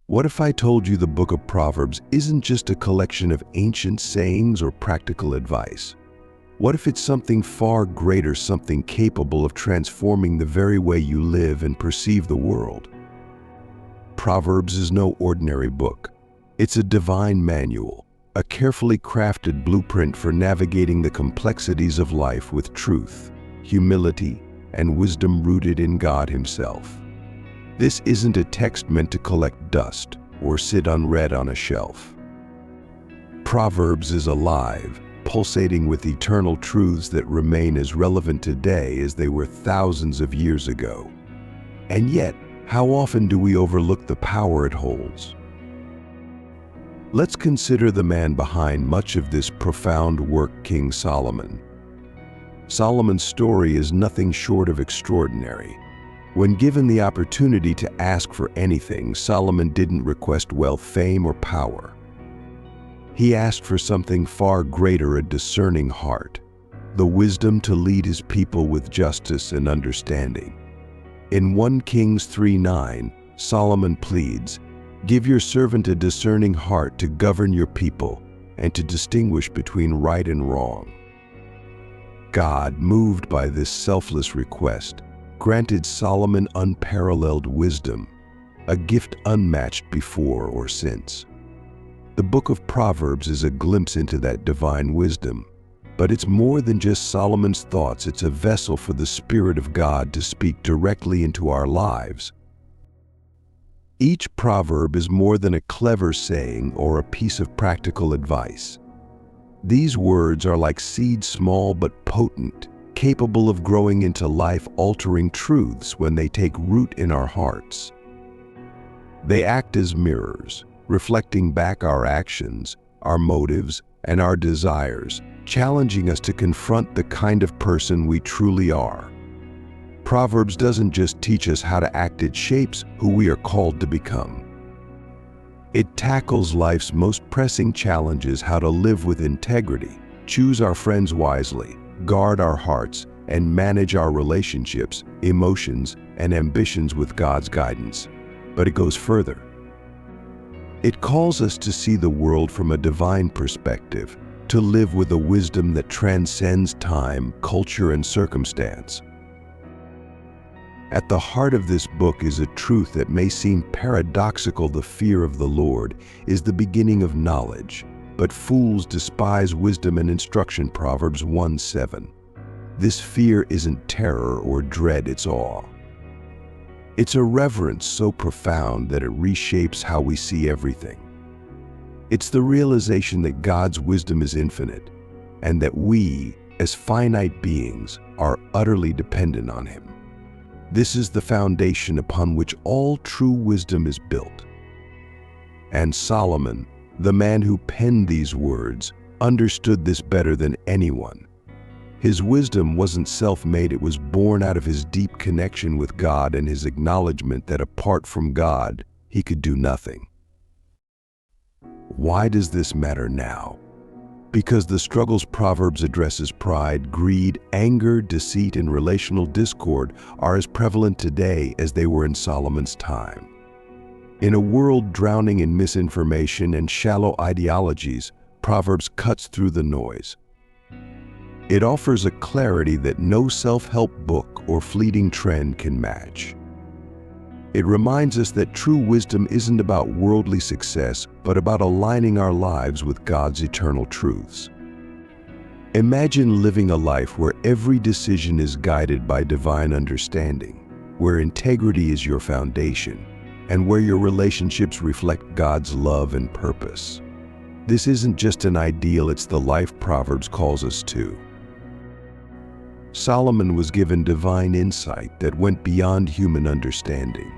What if I told you the book of Proverbs isn't just a collection of ancient sayings or practical advice? What if it's something far greater, something capable of transforming the very way you live and perceive the world? Proverbs is no ordinary book. It's a divine manual, a carefully crafted blueprint for navigating the complexities of life with truth, humility, and wisdom rooted in God Himself. This isn't a text meant to collect dust or sit unread on a shelf. Proverbs is alive, pulsating with eternal truths that remain as relevant today as they were thousands of years ago. And yet, how often do we overlook the power it holds? Let's consider the man behind much of this profound work, King Solomon. Solomon's story is nothing short of extraordinary. When given the opportunity to ask for anything, Solomon didn't request wealth, fame, or power. He asked for something far greater: a discerning heart, the wisdom to lead his people with justice and understanding. In 1 Kings 3:9, Solomon pleads, "Give your servant a discerning heart to govern your people and to distinguish between right and wrong." God, moved by this selfless request, granted Solomon unparalleled wisdom, a gift unmatched before or since. The book of Proverbs is a glimpse into that divine wisdom, but it's more than just Solomon's thoughts. It's a vessel for the Spirit of God to speak directly into our lives. Each proverb is more than a clever saying or a piece of practical advice. These words are like seeds, small but potent, capable of growing into life-altering truths when they take root in our hearts. They act as mirrors, reflecting back our actions, our motives, and our desires, challenging us to confront the kind of person we truly are. Proverbs doesn't just teach us how to act, it shapes who we are called to become. It tackles life's most pressing challenges: how to live with integrity, choose our friends wisely, guard our hearts, and manage our relationships, emotions, and ambitions with God's guidance. But it goes further. It calls us to see the world from a divine perspective, to live with a wisdom that transcends time, culture, and circumstance. At the heart of this book is a truth that may seem paradoxical: the fear of the Lord is the beginning of knowledge, but fools despise wisdom and instruction. Proverbs 1:7. This fear isn't terror or dread, it's awe. It's a reverence so profound that it reshapes how we see everything. It's the realization that God's wisdom is infinite, and that we, as finite beings, are utterly dependent on Him. This is the foundation upon which all true wisdom is built. And Solomon, the man who penned these words, understood this better than anyone. His wisdom wasn't self-made, it was born out of his deep connection with God and his acknowledgement that apart from God, he could do nothing. Why does this matter now? Because the struggles Proverbs addresses, pride, greed, anger, deceit, and relational discord, are as prevalent today as they were in Solomon's time. In a world drowning in misinformation and shallow ideologies, Proverbs cuts through the noise. It offers a clarity that no self-help book or fleeting trend can match. It reminds us that true wisdom isn't about worldly success, but about aligning our lives with God's eternal truths. Imagine living a life where every decision is guided by divine understanding, where integrity is your foundation, and where your relationships reflect God's love and purpose. This isn't just an ideal, it's the life Proverbs calls us to. Solomon was given divine insight that went beyond human understanding.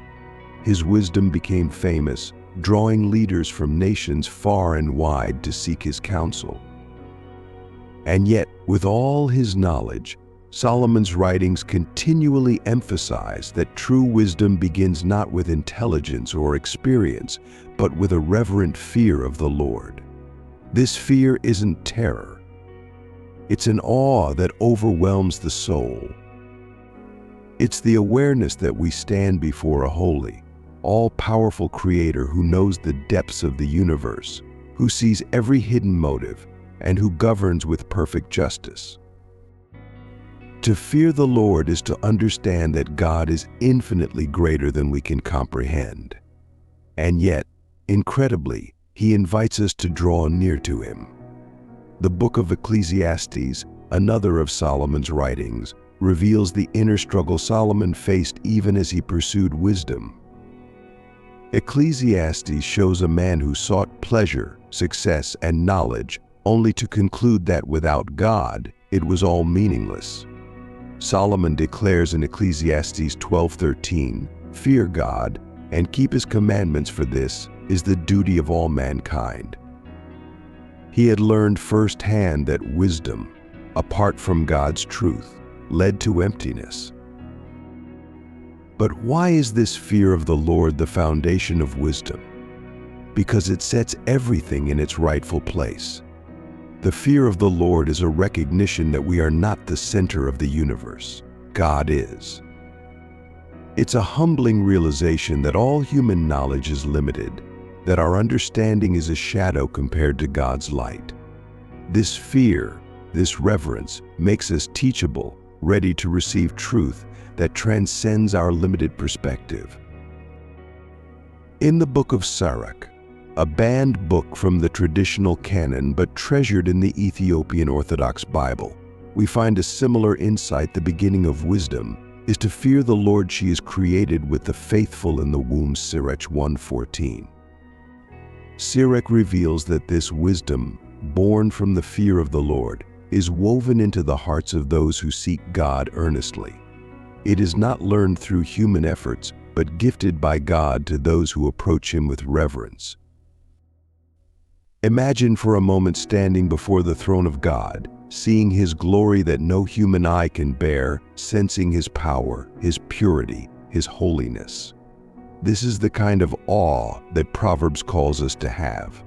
His wisdom became famous, drawing leaders from nations far and wide to seek his counsel. And yet, with all his knowledge, Solomon's writings continually emphasize that true wisdom begins not with intelligence or experience, but with a reverent fear of the Lord. This fear isn't terror. It's an awe that overwhelms the soul. It's the awareness that we stand before a holy, all-powerful creator who knows the depths of the universe, who sees every hidden motive, and who governs with perfect justice. To fear the Lord is to understand that God is infinitely greater than we can comprehend. And yet, incredibly, He invites us to draw near to Him. The book of Ecclesiastes, another of Solomon's writings, reveals the inner struggle Solomon faced even as he pursued wisdom. Ecclesiastes shows a man who sought pleasure, success, and knowledge, only to conclude that without God, it was all meaningless. Solomon declares in Ecclesiastes 12:13, "Fear God and keep His commandments, for this is the duty of all mankind." He had learned firsthand that wisdom, apart from God's truth, led to emptiness. But why is this fear of the Lord the foundation of wisdom? Because it sets everything in its rightful place. The fear of the Lord is a recognition that we are not the center of the universe. God is. It's a humbling realization that all human knowledge is limited, that our understanding is a shadow compared to God's light. This fear, this reverence, makes us teachable, ready to receive truth that transcends our limited perspective. In the book of Sirach, a banned book from the traditional canon but treasured in the Ethiopian Orthodox Bible, we find a similar insight. The beginning of wisdom is to fear the Lord. She is created with the faithful in the womb. Sirach 1:14. Sirach reveals that this wisdom, born from the fear of the Lord, is woven into the hearts of those who seek God earnestly. It is not learned through human efforts, but gifted by God to those who approach Him with reverence. Imagine for a moment standing before the throne of God, seeing His glory that no human eye can bear, sensing His power, His purity, His holiness. This is the kind of awe that Proverbs calls us to have.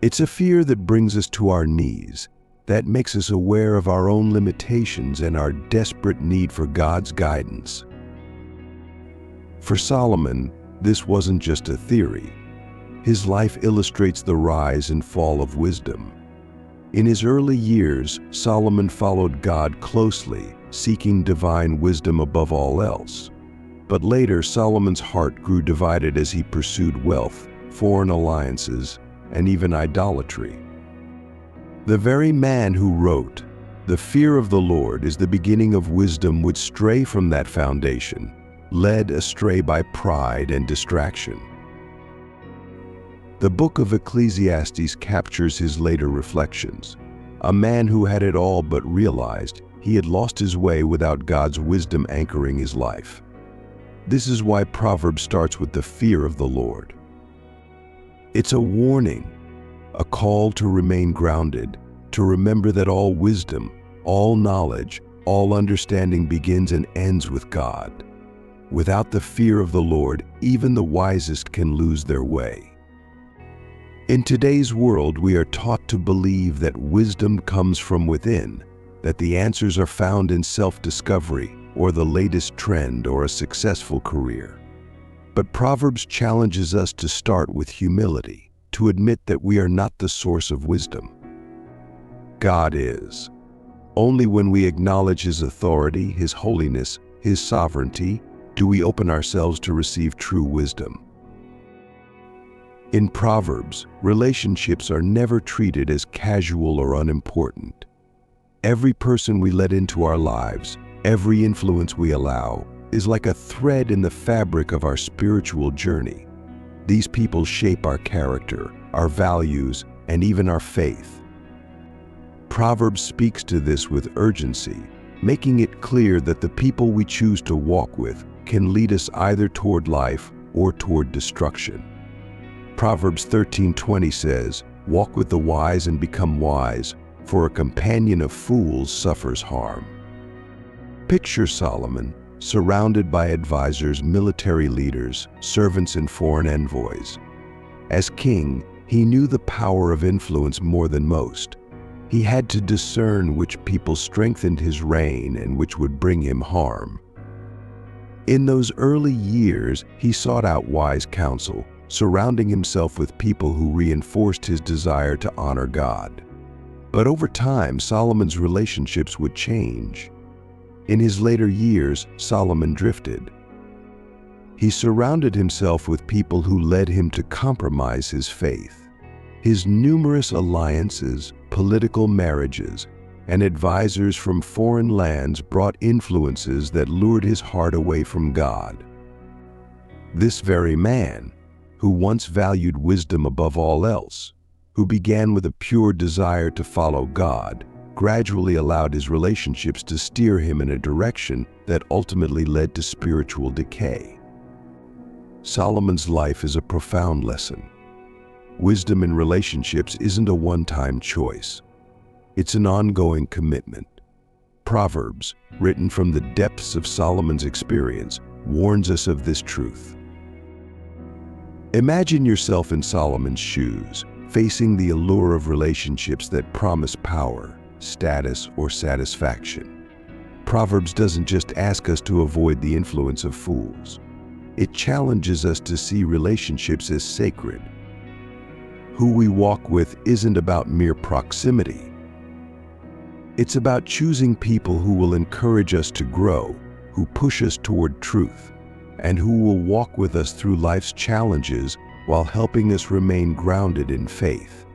It's a fear that brings us to our knees, that makes us aware of our own limitations and our desperate need for God's guidance. For Solomon, this wasn't just a theory. His life illustrates the rise and fall of wisdom. In his early years, Solomon followed God closely, seeking divine wisdom above all else. But later, Solomon's heart grew divided as he pursued wealth, foreign alliances, and even idolatry. The very man who wrote, "The fear of the Lord is the beginning of wisdom," would stray from that foundation, led astray by pride and distraction. The book of Ecclesiastes captures his later reflections. A man who had it all but realized he had lost his way without God's wisdom anchoring his life. This is why Proverbs starts with the fear of the Lord. It's a warning, a call to remain grounded, to remember that all wisdom, all knowledge, all understanding begins and ends with God. Without the fear of the Lord, even the wisest can lose their way. In today's world, we are taught to believe that wisdom comes from within, that the answers are found in self-discovery or the latest trend or a successful career. But Proverbs challenges us to start with humility, to admit that we are not the source of wisdom. God is. Only when we acknowledge His authority, His holiness, His sovereignty, do we open ourselves to receive true wisdom. In Proverbs, relationships are never treated as casual or unimportant. Every person we let into our lives, every influence we allow, is like a thread in the fabric of our spiritual journey. These people shape our character, our values, and even our faith. Proverbs speaks to this with urgency, making it clear that the people we choose to walk with can lead us either toward life or toward destruction. Proverbs 13:20 says, "Walk with the wise and become wise, for a companion of fools suffers harm." Picture Solomon, surrounded by advisors, military leaders, servants, and foreign envoys. As king, he knew the power of influence more than most. He had to discern which people strengthened his reign and which would bring him harm. In those early years, he sought out wise counsel, surrounding himself with people who reinforced his desire to honor God. But over time, Solomon's relationships would change. In his later years, Solomon drifted. He surrounded himself with people who led him to compromise his faith. His numerous alliances, political marriages, and advisors from foreign lands brought influences that lured his heart away from God. This very man, who once valued wisdom above all else, who began with a pure desire to follow God, gradually allowed his relationships to steer him in a direction that ultimately led to spiritual decay. Solomon's life is a profound lesson. Wisdom in relationships isn't a one-time choice. It's an ongoing commitment. Proverbs, written from the depths of Solomon's experience, warns us of this truth. Imagine yourself in Solomon's shoes, facing the allure of relationships that promise power, status, or satisfaction. Proverbs doesn't just ask us to avoid the influence of fools. It challenges us to see relationships as sacred. Who we walk with isn't about mere proximity. It's about choosing people who will encourage us to grow, who push us toward truth, and who will walk with us through life's challenges while helping us remain grounded in faith.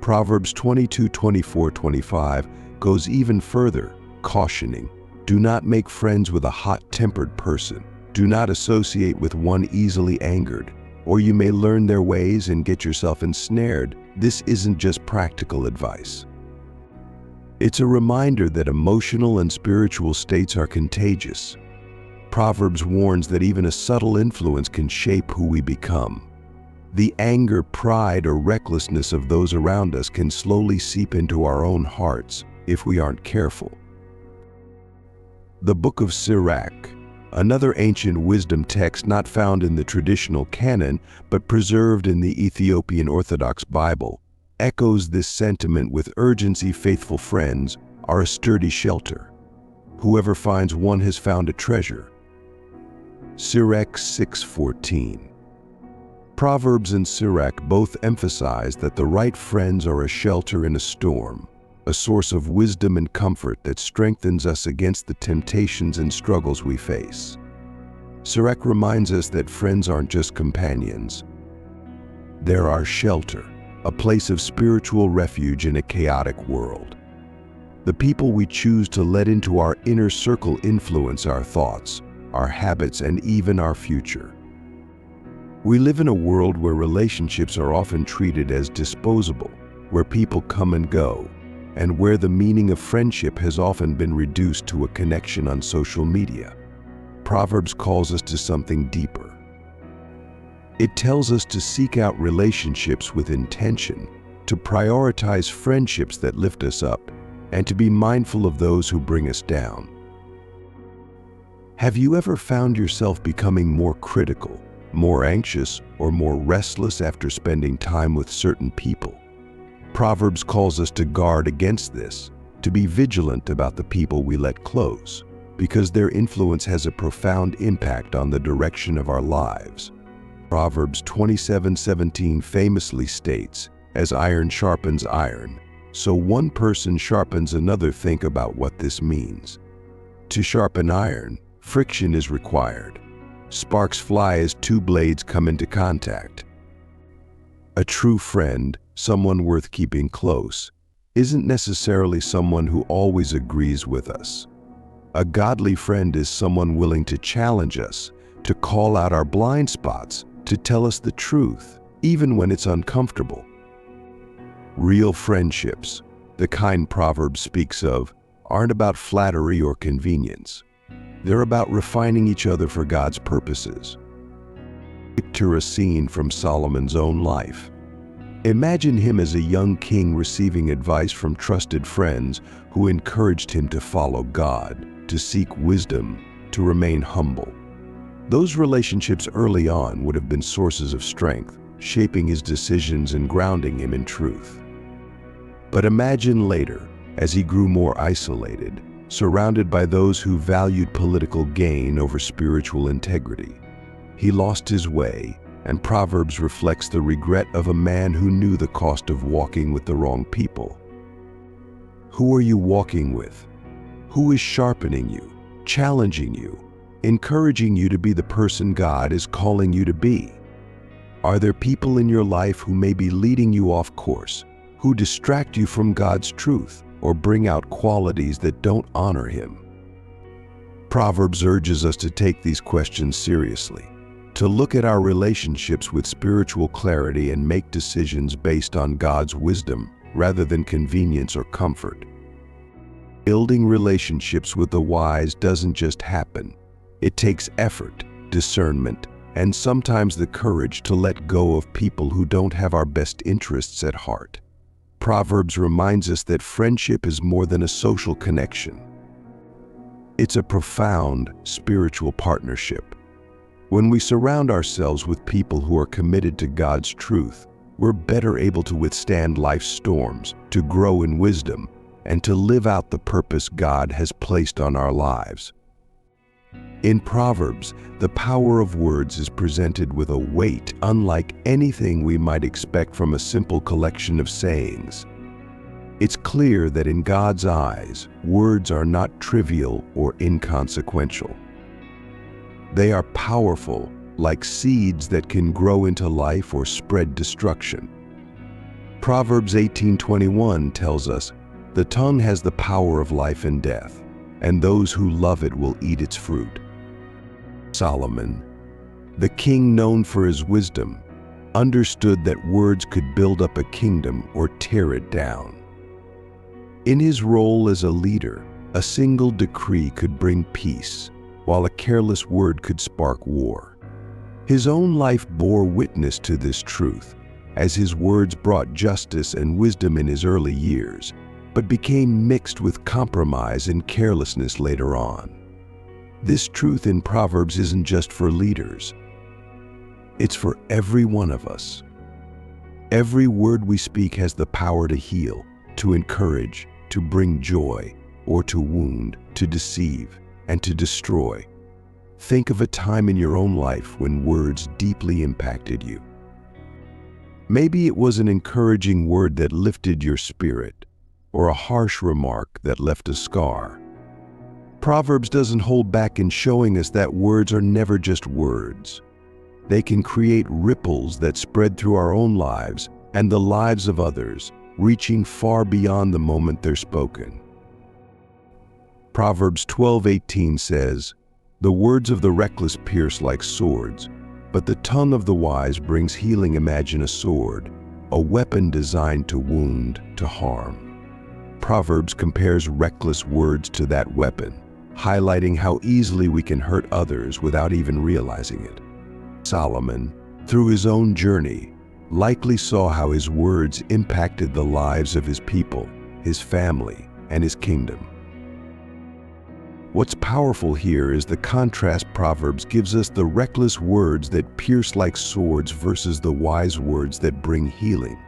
Proverbs 22:24-25 goes even further, cautioning, "Do not make friends with a hot-tempered person. Do not associate with one easily angered, or you may learn their ways and get yourself ensnared." This isn't just practical advice. It's a reminder that emotional and spiritual states are contagious. Proverbs warns that even a subtle influence can shape who we become. The anger, pride, or recklessness of those around us can slowly seep into our own hearts if we aren't careful. The Book of Sirach, another ancient wisdom text not found in the traditional canon but preserved in the Ethiopian Orthodox Bible, echoes this sentiment with urgency. Faithful friends are a sturdy shelter. Whoever finds one has found a treasure. Sirach 6:14. Proverbs and Sirach both emphasize that the right friends are a shelter in a storm, a source of wisdom and comfort that strengthens us against the temptations and struggles we face. Sirach reminds us that friends aren't just companions. They're our shelter, a place of spiritual refuge in a chaotic world. The people we choose to let into our inner circle influence our thoughts, our habits, and even our future. We live in a world where relationships are often treated as disposable, where people come and go, and where the meaning of friendship has often been reduced to a connection on social media. Proverbs calls us to something deeper. It tells us to seek out relationships with intention, to prioritize friendships that lift us up, and to be mindful of those who bring us down. Have you ever found yourself becoming more critical, more anxious, or more restless after spending time with certain people? Proverbs calls us to guard against this, to be vigilant about the people we let close, because their influence has a profound impact on the direction of our lives. Proverbs 27:17 famously states, "As iron sharpens iron, so one person sharpens another." Think about what this means. To sharpen iron, friction is required. Sparks fly as two blades come into contact. A true friend, someone worth keeping close, isn't necessarily someone who always agrees with us. A godly friend is someone willing to challenge us, to call out our blind spots, to tell us the truth, even when it's uncomfortable. Real friendships, the kind Proverbs speaks of, aren't about flattery or convenience. They're about refining each other for God's purposes. Picture a scene from Solomon's own life. Imagine him as a young king receiving advice from trusted friends who encouraged him to follow God, to seek wisdom, to remain humble. Those relationships early on would have been sources of strength, shaping his decisions and grounding him in truth. But imagine later, as he grew more isolated, surrounded by those who valued political gain over spiritual integrity. He lost his way, and Proverbs reflects the regret of a man who knew the cost of walking with the wrong people. Who are you walking with? Who is sharpening you, challenging you, encouraging you to be the person God is calling you to be? Are there people in your life who may be leading you off course, who distract you from God's truth or bring out qualities that don't honor Him? Proverbs urges us to take these questions seriously, to look at our relationships with spiritual clarity and make decisions based on God's wisdom rather than convenience or comfort. Building relationships with the wise doesn't just happen. It takes effort, discernment, and sometimes the courage to let go of people who don't have our best interests at heart. Proverbs reminds us that friendship is more than a social connection. It's a profound spiritual partnership. When we surround ourselves with people who are committed to God's truth, we're better able to withstand life's storms, to grow in wisdom, and to live out the purpose God has placed on our lives. In Proverbs, the power of words is presented with a weight unlike anything we might expect from a simple collection of sayings. It's clear that in God's eyes, words are not trivial or inconsequential. They are powerful, like seeds that can grow into life or spread destruction. Proverbs 18:21 tells us, "The tongue has the power of life and death, and those who love it will eat its fruit." Solomon, the king known for his wisdom, understood that words could build up a kingdom or tear it down. In his role as a leader, a single decree could bring peace, while a careless word could spark war. His own life bore witness to this truth, as his words brought justice and wisdom in his early years, but became mixed with compromise and carelessness later on. This truth in Proverbs isn't just for leaders. It's for every one of us. Every word we speak has the power to heal, to encourage, to bring joy, or to wound, to deceive, and to destroy. Think of a time in your own life when words deeply impacted you. Maybe it was an encouraging word that lifted your spirit, or a harsh remark that left a scar. Proverbs doesn't hold back in showing us that words are never just words. They can create ripples that spread through our own lives and the lives of others, reaching far beyond the moment they're spoken. Proverbs 12:18 says, "The words of the reckless pierce like swords, but the tongue of the wise brings healing." Imagine a sword, a weapon designed to wound, to harm. Proverbs compares reckless words to that weapon, highlighting how easily we can hurt others without even realizing it. Solomon, through his own journey, likely saw how his words impacted the lives of his people, his family, and his kingdom. What's powerful here is the contrast Proverbs gives us: the reckless words that pierce like swords versus the wise words that bring healing.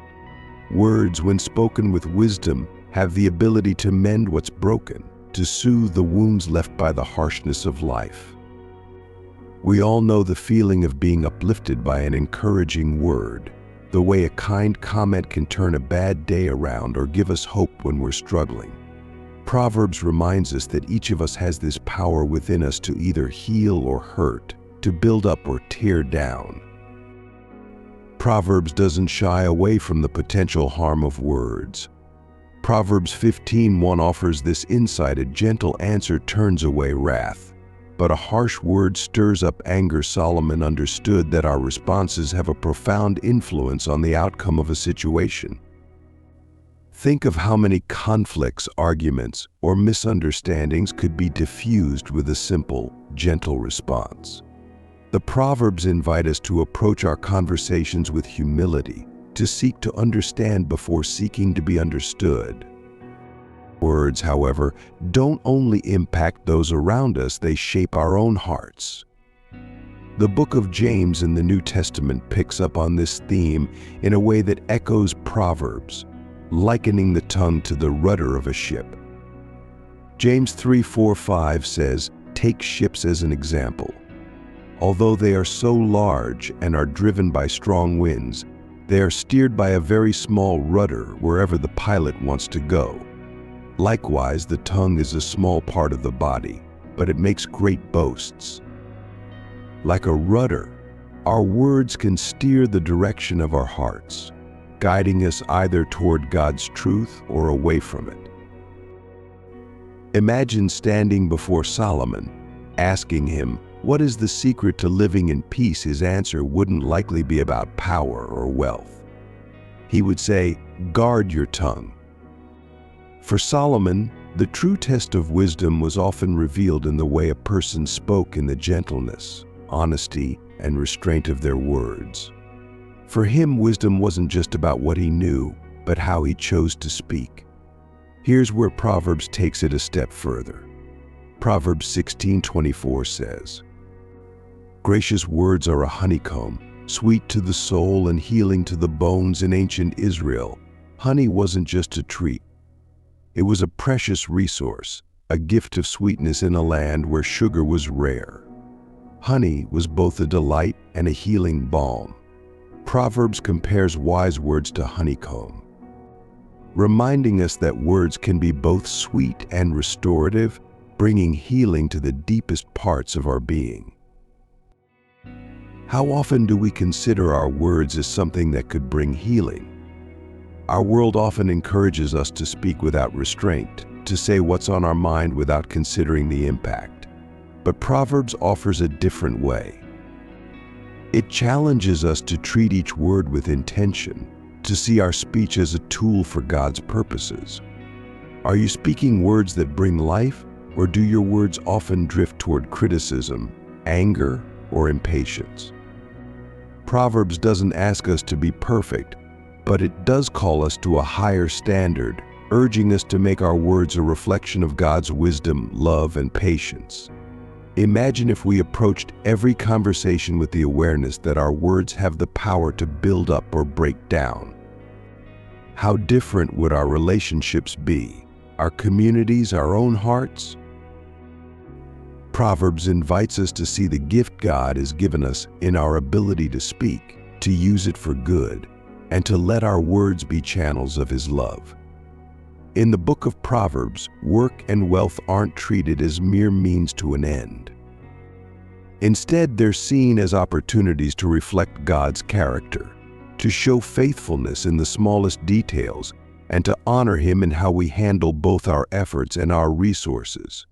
Words, when spoken with wisdom, have the ability to mend what's broken, to soothe the wounds left by the harshness of life. We all know the feeling of being uplifted by an encouraging word, the way a kind comment can turn a bad day around or give us hope when we're struggling. Proverbs reminds us that each of us has this power within us to either heal or hurt, to build up or tear down. Proverbs doesn't shy away from the potential harm of words. Proverbs 15:1 offers this insight: "A gentle answer turns away wrath, but a harsh word stirs up anger." Solomon understood that our responses have a profound influence on the outcome of a situation. Think of how many conflicts, arguments, or misunderstandings could be diffused with a simple, gentle response. The Proverbs invite us to approach our conversations with humility, to seek to understand before seeking to be understood. Words, however, don't only impact those around us, they shape our own hearts. The book of James in the New Testament picks up on this theme in a way that echoes Proverbs, likening the tongue to the rudder of a ship. James 3:4-5 says, "Take ships as an example. Although they are so large and are driven by strong winds, they are steered by a very small rudder wherever the pilot wants to go. Likewise, the tongue is a small part of the body, but it makes great boasts." Like a rudder, our words can steer the direction of our hearts, guiding us either toward God's truth or away from it. Imagine standing before Solomon, asking him, what is the secret to living in peace? His answer wouldn't likely be about power or wealth. He would say, guard your tongue. For Solomon, the true test of wisdom was often revealed in the way a person spoke, in the gentleness, honesty, and restraint of their words. For him, wisdom wasn't just about what he knew, but how he chose to speak. Here's where Proverbs takes it a step further. Proverbs 16:24 says, "Gracious words are a honeycomb, sweet to the soul and healing to the bones." In ancient Israel, honey wasn't just a treat. It was a precious resource, a gift of sweetness in a land where sugar was rare. Honey was both a delight and a healing balm. Proverbs compares wise words to honeycomb, reminding us that words can be both sweet and restorative, bringing healing to the deepest parts of our being. How often do we consider our words as something that could bring healing? Our world often encourages us to speak without restraint, to say what's on our mind without considering the impact. But Proverbs offers a different way. It challenges us to treat each word with intention, to see our speech as a tool for God's purposes. Are you speaking words that bring life, or do your words often drift toward criticism, anger, or impatience? Proverbs doesn't ask us to be perfect, but it does call us to a higher standard, urging us to make our words a reflection of God's wisdom, love, and patience. Imagine if we approached every conversation with the awareness that our words have the power to build up or break down. How different would our relationships be? Our communities, our own hearts? Proverbs invites us to see the gift God has given us in our ability to speak, to use it for good, and to let our words be channels of His love. In the book of Proverbs, work and wealth aren't treated as mere means to an end. Instead, they're seen as opportunities to reflect God's character, to show faithfulness in the smallest details, and to honor Him in how we handle both our efforts and our resources.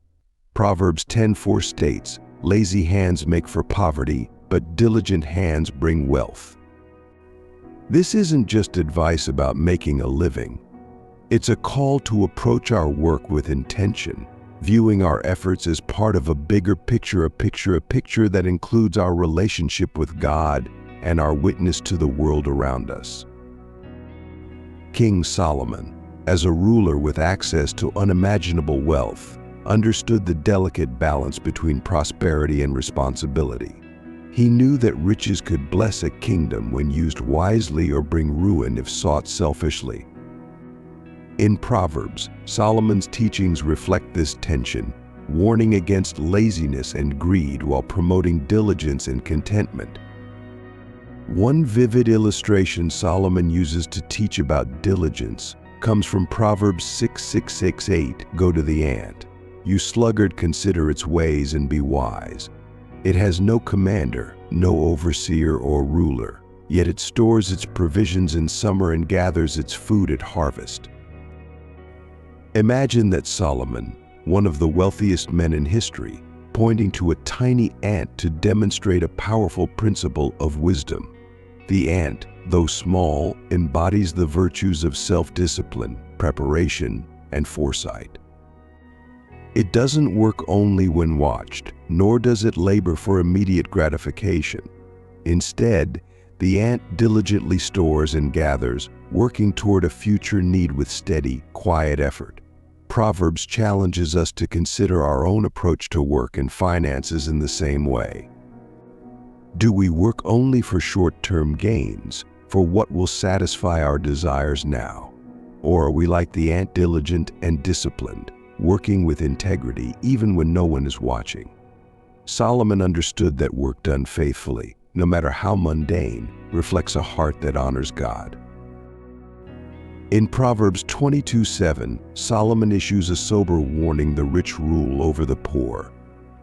Proverbs 10:4 states, "Lazy hands make for poverty, but diligent hands bring wealth." This isn't just advice about making a living. It's a call to approach our work with intention, viewing our efforts as part of a bigger picture, a picture that includes our relationship with God and our witness to the world around us. King Solomon, as a ruler with access to unimaginable wealth, understood the delicate balance between prosperity and responsibility. He knew that riches could bless a kingdom when used wisely or bring ruin if sought selfishly. In Proverbs, Solomon's teachings reflect this tension, warning against laziness and greed while promoting diligence and contentment. One vivid illustration Solomon uses to teach about diligence comes from Proverbs 6:6-8, "Go to the ant. You sluggard, consider its ways and be wise. It has no commander, no overseer or ruler, yet it stores its provisions in summer and gathers its food at harvest." Imagine that Solomon, one of the wealthiest men in history, pointing to a tiny ant to demonstrate a powerful principle of wisdom. The ant, though small, embodies the virtues of self-discipline, preparation, and foresight. It doesn't work only when watched, nor does it labor for immediate gratification. Instead, the ant diligently stores and gathers, working toward a future need with steady, quiet effort. Proverbs challenges us to consider our own approach to work and finances in the same way. Do we work only for short-term gains, for what will satisfy our desires now? Or are we like the ant, diligent and disciplined, working with integrity even when no one is watching. Solomon understood that work done faithfully, no matter how mundane, reflects a heart that honors God. In Proverbs 22:7, Solomon issues a sober warning: the rich rule over the poor,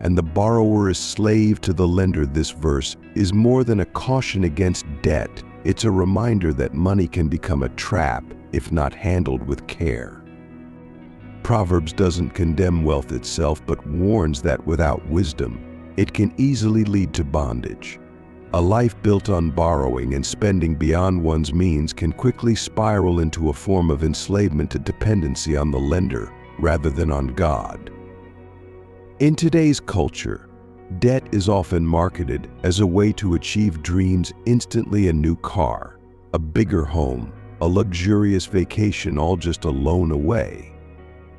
and the borrower is slave to the lender. This verse is more than a caution against debt. It's a reminder that money can become a trap if not handled with care. Proverbs doesn't condemn wealth itself, but warns that without wisdom, it can easily lead to bondage. A life built on borrowing and spending beyond one's means can quickly spiral into a form of enslavement and dependency on the lender rather than on God. In today's culture, debt is often marketed as a way to achieve dreams instantly: a new car, a bigger home, a luxurious vacation, all just a loan away.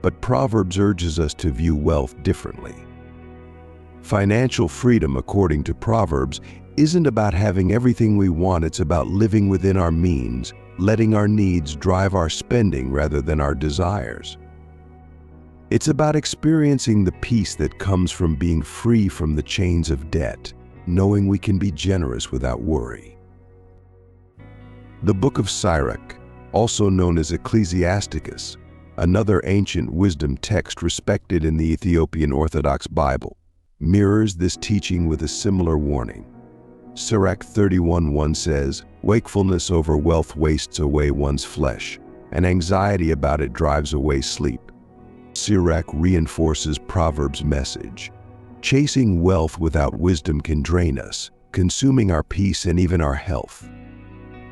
But Proverbs urges us to view wealth differently. Financial freedom, according to Proverbs, isn't about having everything we want. It's about living within our means, letting our needs drive our spending rather than our desires. It's about experiencing the peace that comes from being free from the chains of debt, knowing we can be generous without worry. The Book of Sirach, also known as Ecclesiasticus, another ancient wisdom text respected in the Ethiopian Orthodox Bible, mirrors this teaching with a similar warning. Sirach 31:1 says, "Wakefulness over wealth wastes away one's flesh, and anxiety about it drives away sleep." Sirach reinforces Proverbs' message. Chasing wealth without wisdom can drain us, consuming our peace and even our health.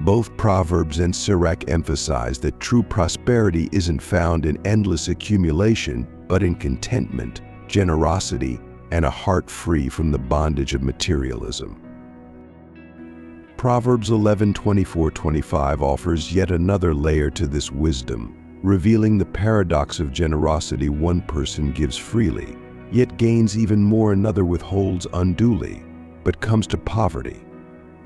Both Proverbs and Sirach emphasize that true prosperity isn't found in endless accumulation, but in contentment, generosity, and a heart free from the bondage of materialism. Proverbs 11:24-25 offers yet another layer to this wisdom, revealing the paradox of generosity. One person gives freely, yet gains even more. Another withholds unduly, but comes to poverty.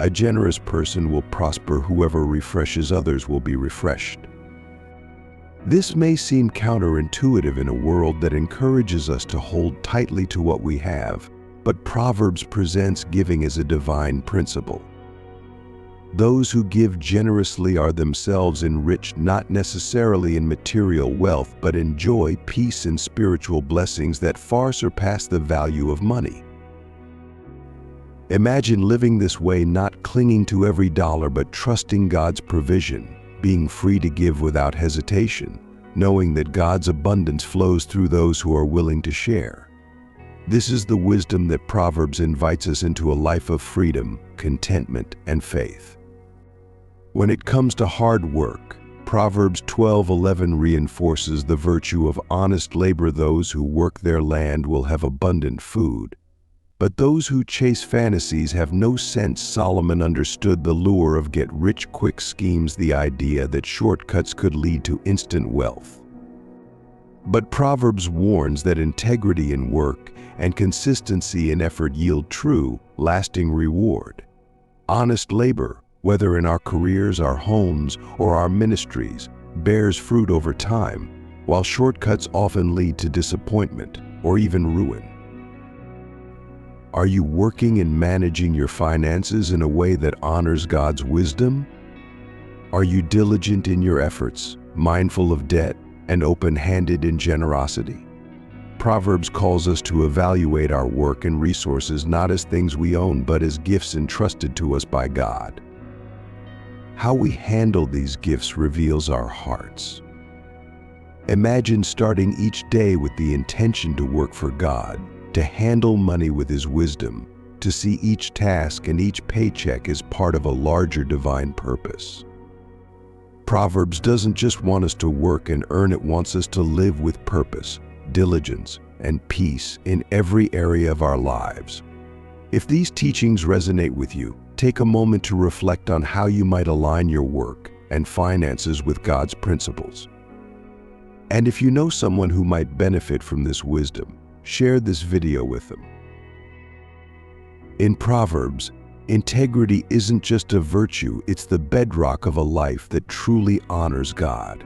A generous person will prosper. Whoever refreshes others will be refreshed. This may seem counterintuitive in a world that encourages us to hold tightly to what we have, but Proverbs presents giving as a divine principle. Those who give generously are themselves enriched, not necessarily in material wealth, but in joy, peace, and spiritual blessings that far surpass the value of money. Imagine living this way, not clinging to every dollar, but trusting God's provision, being free to give without hesitation, knowing that God's abundance flows through those who are willing to share. This is the wisdom that Proverbs invites us into: a life of freedom, contentment, and faith. When it comes to hard work, Proverbs 12:11 reinforces the virtue of honest labor. Those who work their land will have abundant food, but those who chase fantasies have no sense. Solomon understood the lure of get-rich-quick schemes, the idea that shortcuts could lead to instant wealth. But Proverbs warns that integrity in work and consistency in effort yield true, lasting reward. Honest labor, whether in our careers, our homes, or our ministries, bears fruit over time, while shortcuts often lead to disappointment or even ruin. Are you working and managing your finances in a way that honors God's wisdom? Are you diligent in your efforts, mindful of debt, and open-handed in generosity? Proverbs calls us to evaluate our work and resources not as things we own, but as gifts entrusted to us by God. How we handle these gifts reveals our hearts. Imagine starting each day with the intention to work for God, to handle money with His wisdom, to see each task and each paycheck as part of a larger divine purpose. Proverbs doesn't just want us to work and earn, it wants us to live with purpose, diligence, and peace in every area of our lives. If these teachings resonate with you, take a moment to reflect on how you might align your work and finances with God's principles. And if you know someone who might benefit from this wisdom, share this video with them. In Proverbs, integrity isn't just a virtue, it's the bedrock of a life that truly honors God.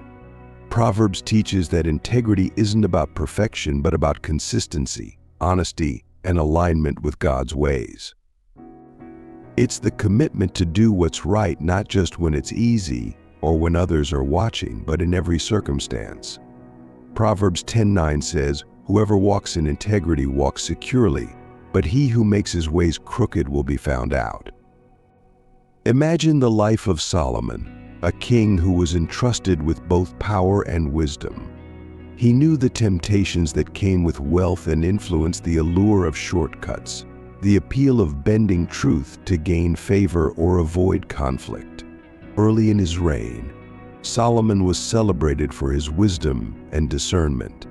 Proverbs teaches that integrity isn't about perfection, but about consistency, honesty, and alignment with God's ways. It's the commitment to do what's right, not just when it's easy or when others are watching, but in every circumstance. Proverbs 10:9 says, "Whoever walks in integrity walks securely, but he who makes his ways crooked will be found out." Imagine the life of Solomon, a king who was entrusted with both power and wisdom. He knew the temptations that came with wealth and influence, the allure of shortcuts, the appeal of bending truth to gain favor or avoid conflict. Early in his reign, Solomon was celebrated for his wisdom and discernment.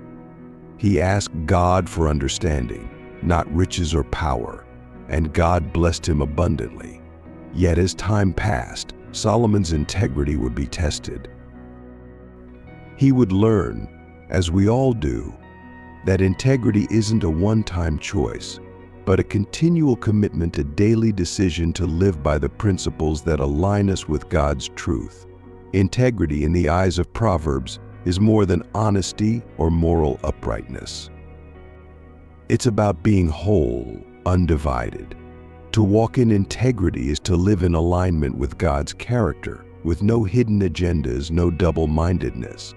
He asked God for understanding, not riches or power, and God blessed him abundantly. Yet as time passed, Solomon's integrity would be tested. He would learn, as we all do, that integrity isn't a one-time choice, but a continual commitment, a daily decision to live by the principles that align us with God's truth. Integrity, in the eyes of Proverbs, is more than honesty or moral uprightness. It's about being whole, undivided. To walk in integrity is to live in alignment with God's character, with no hidden agendas, no double-mindedness.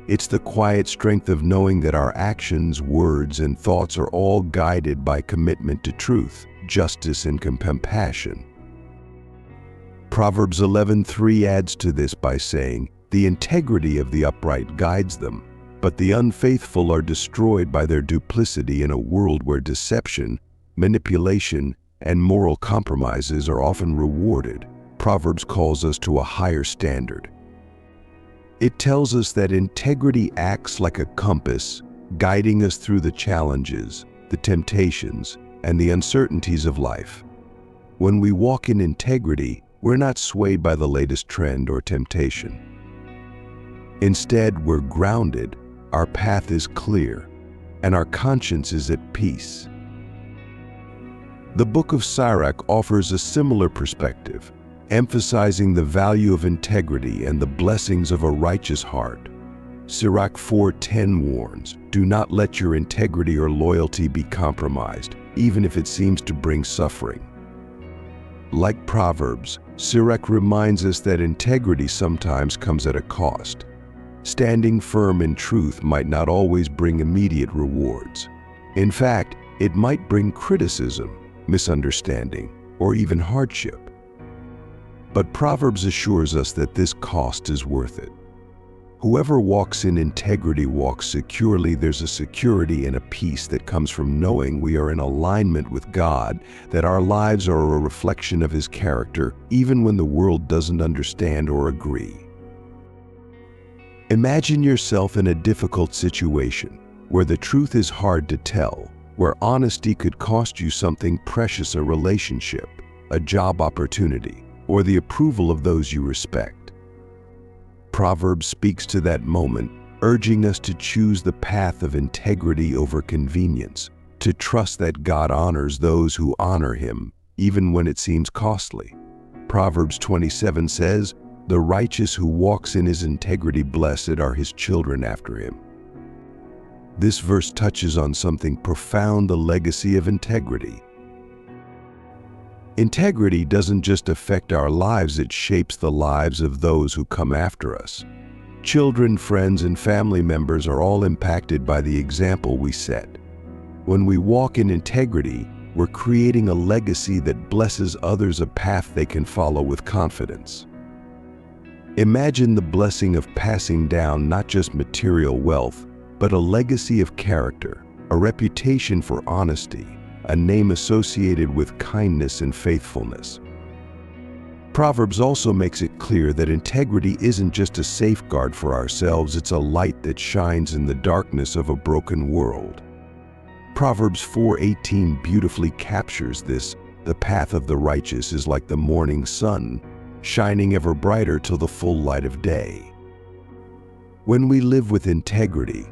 It's the quiet strength of knowing that our actions, words, and thoughts are all guided by commitment to truth, justice, and compassion. Proverbs 11:3 adds to this by saying, "The integrity of the upright guides them, but the unfaithful are destroyed by their duplicity." In a world where deception, manipulation, and moral compromises are often rewarded, Proverbs calls us to a higher standard. It tells us that integrity acts like a compass, guiding us through the challenges, the temptations, and the uncertainties of life. When we walk in integrity, we're not swayed by the latest trend or temptation. Instead, we're grounded, our path is clear, and our conscience is at peace. The book of Sirach offers a similar perspective, emphasizing the value of integrity and the blessings of a righteous heart. Sirach 4:10 warns, "Do not let your integrity or loyalty be compromised, even if it seems to bring suffering." Like Proverbs, Sirach reminds us that integrity sometimes comes at a cost. Standing firm in truth might not always bring immediate rewards. In fact, it might bring criticism, misunderstanding, or even hardship. But Proverbs assures us that this cost is worth it. Whoever walks in integrity walks securely. There's a security and a peace that comes from knowing we are in alignment with God, that our lives are a reflection of His character, even when the world doesn't understand or agree. Imagine yourself in a difficult situation, where the truth is hard to tell, where honesty could cost you something precious, a relationship, a job opportunity, or the approval of those you respect. Proverbs speaks to that moment, urging us to choose the path of integrity over convenience, to trust that God honors those who honor Him, even when it seems costly. Proverbs 27 says, "The righteous who walks in his integrity, blessed are his children after him." This verse touches on something profound, the legacy of integrity. Integrity doesn't just affect our lives, it shapes the lives of those who come after us. Children, friends, and family members are all impacted by the example we set. When we walk in integrity, we're creating a legacy that blesses others, a path they can follow with confidence. Imagine the blessing of passing down not just material wealth, but a legacy of character, a reputation for honesty, a name associated with kindness and faithfulness. Proverbs also makes it clear that integrity isn't just a safeguard for ourselves, it's a light that shines in the darkness of a broken world. Proverbs 4:18 beautifully captures this. "The path of the righteous is like the morning sun, shining ever brighter till the full light of day." When we live with integrity,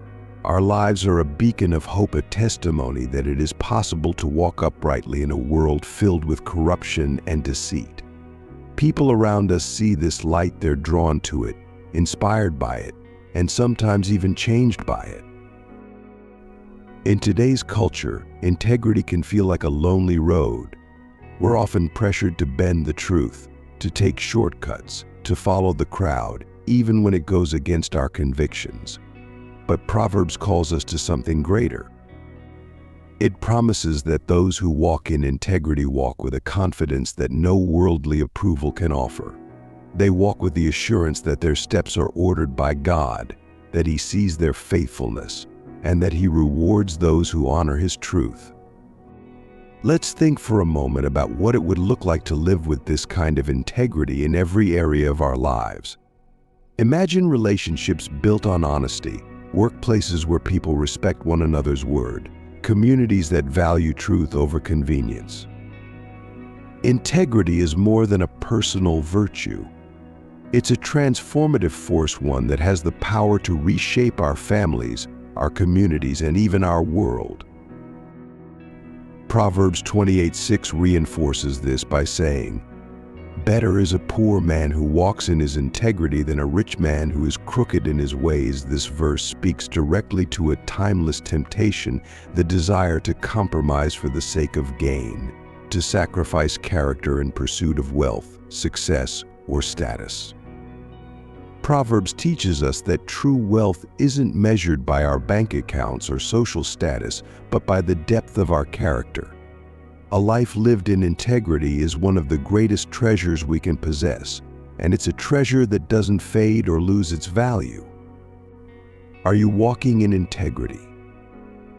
our lives are a beacon of hope, a testimony that it is possible to walk uprightly in a world filled with corruption and deceit. People around us see this light, they're drawn to it, inspired by it, and sometimes even changed by it. In today's culture, integrity can feel like a lonely road. We're often pressured to bend the truth, to take shortcuts, to follow the crowd, even when it goes against our convictions. But Proverbs calls us to something greater. It promises that those who walk in integrity walk with a confidence that no worldly approval can offer. They walk with the assurance that their steps are ordered by God, that He sees their faithfulness, and that He rewards those who honor His truth. Let's think for a moment about what it would look like to live with this kind of integrity in every area of our lives. Imagine relationships built on honesty, workplaces where people respect one another's word, communities that value truth over convenience. Integrity is more than a personal virtue. It's a transformative force, one that has the power to reshape our families, our communities, and even our world. Proverbs 28:6 reinforces this by saying, "Better is a poor man who walks in his integrity than a rich man who is crooked in his ways." This verse speaks directly to a timeless temptation, the desire to compromise for the sake of gain, to sacrifice character in pursuit of wealth, success, or status. Proverbs teaches us that true wealth isn't measured by our bank accounts or social status, but by the depth of our character. A life lived in integrity is one of the greatest treasures we can possess, and it's a treasure that doesn't fade or lose its value. Are you walking in integrity?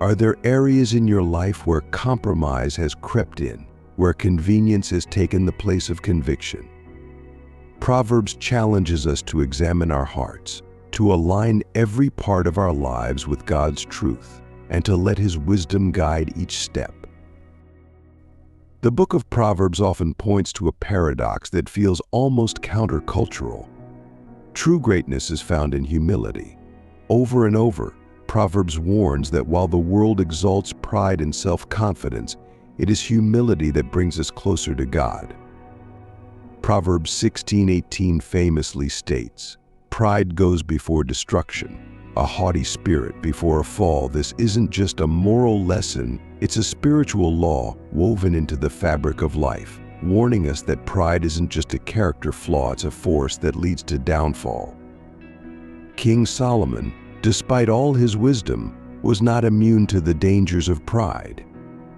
Are there areas in your life where compromise has crept in, where convenience has taken the place of conviction? Proverbs challenges us to examine our hearts, to align every part of our lives with God's truth, and to let His wisdom guide each step. The book of Proverbs often points to a paradox that feels almost countercultural. True greatness is found in humility. Over and over, Proverbs warns that while the world exalts pride and self-confidence, it is humility that brings us closer to God. Proverbs 16:18 famously states, "Pride goes before destruction, a haughty spirit before a fall." This isn't just a moral lesson, it's a spiritual law woven into the fabric of life, warning us that pride isn't just a character flaw, it's a force that leads to downfall. King Solomon, despite all his wisdom, was not immune to the dangers of pride.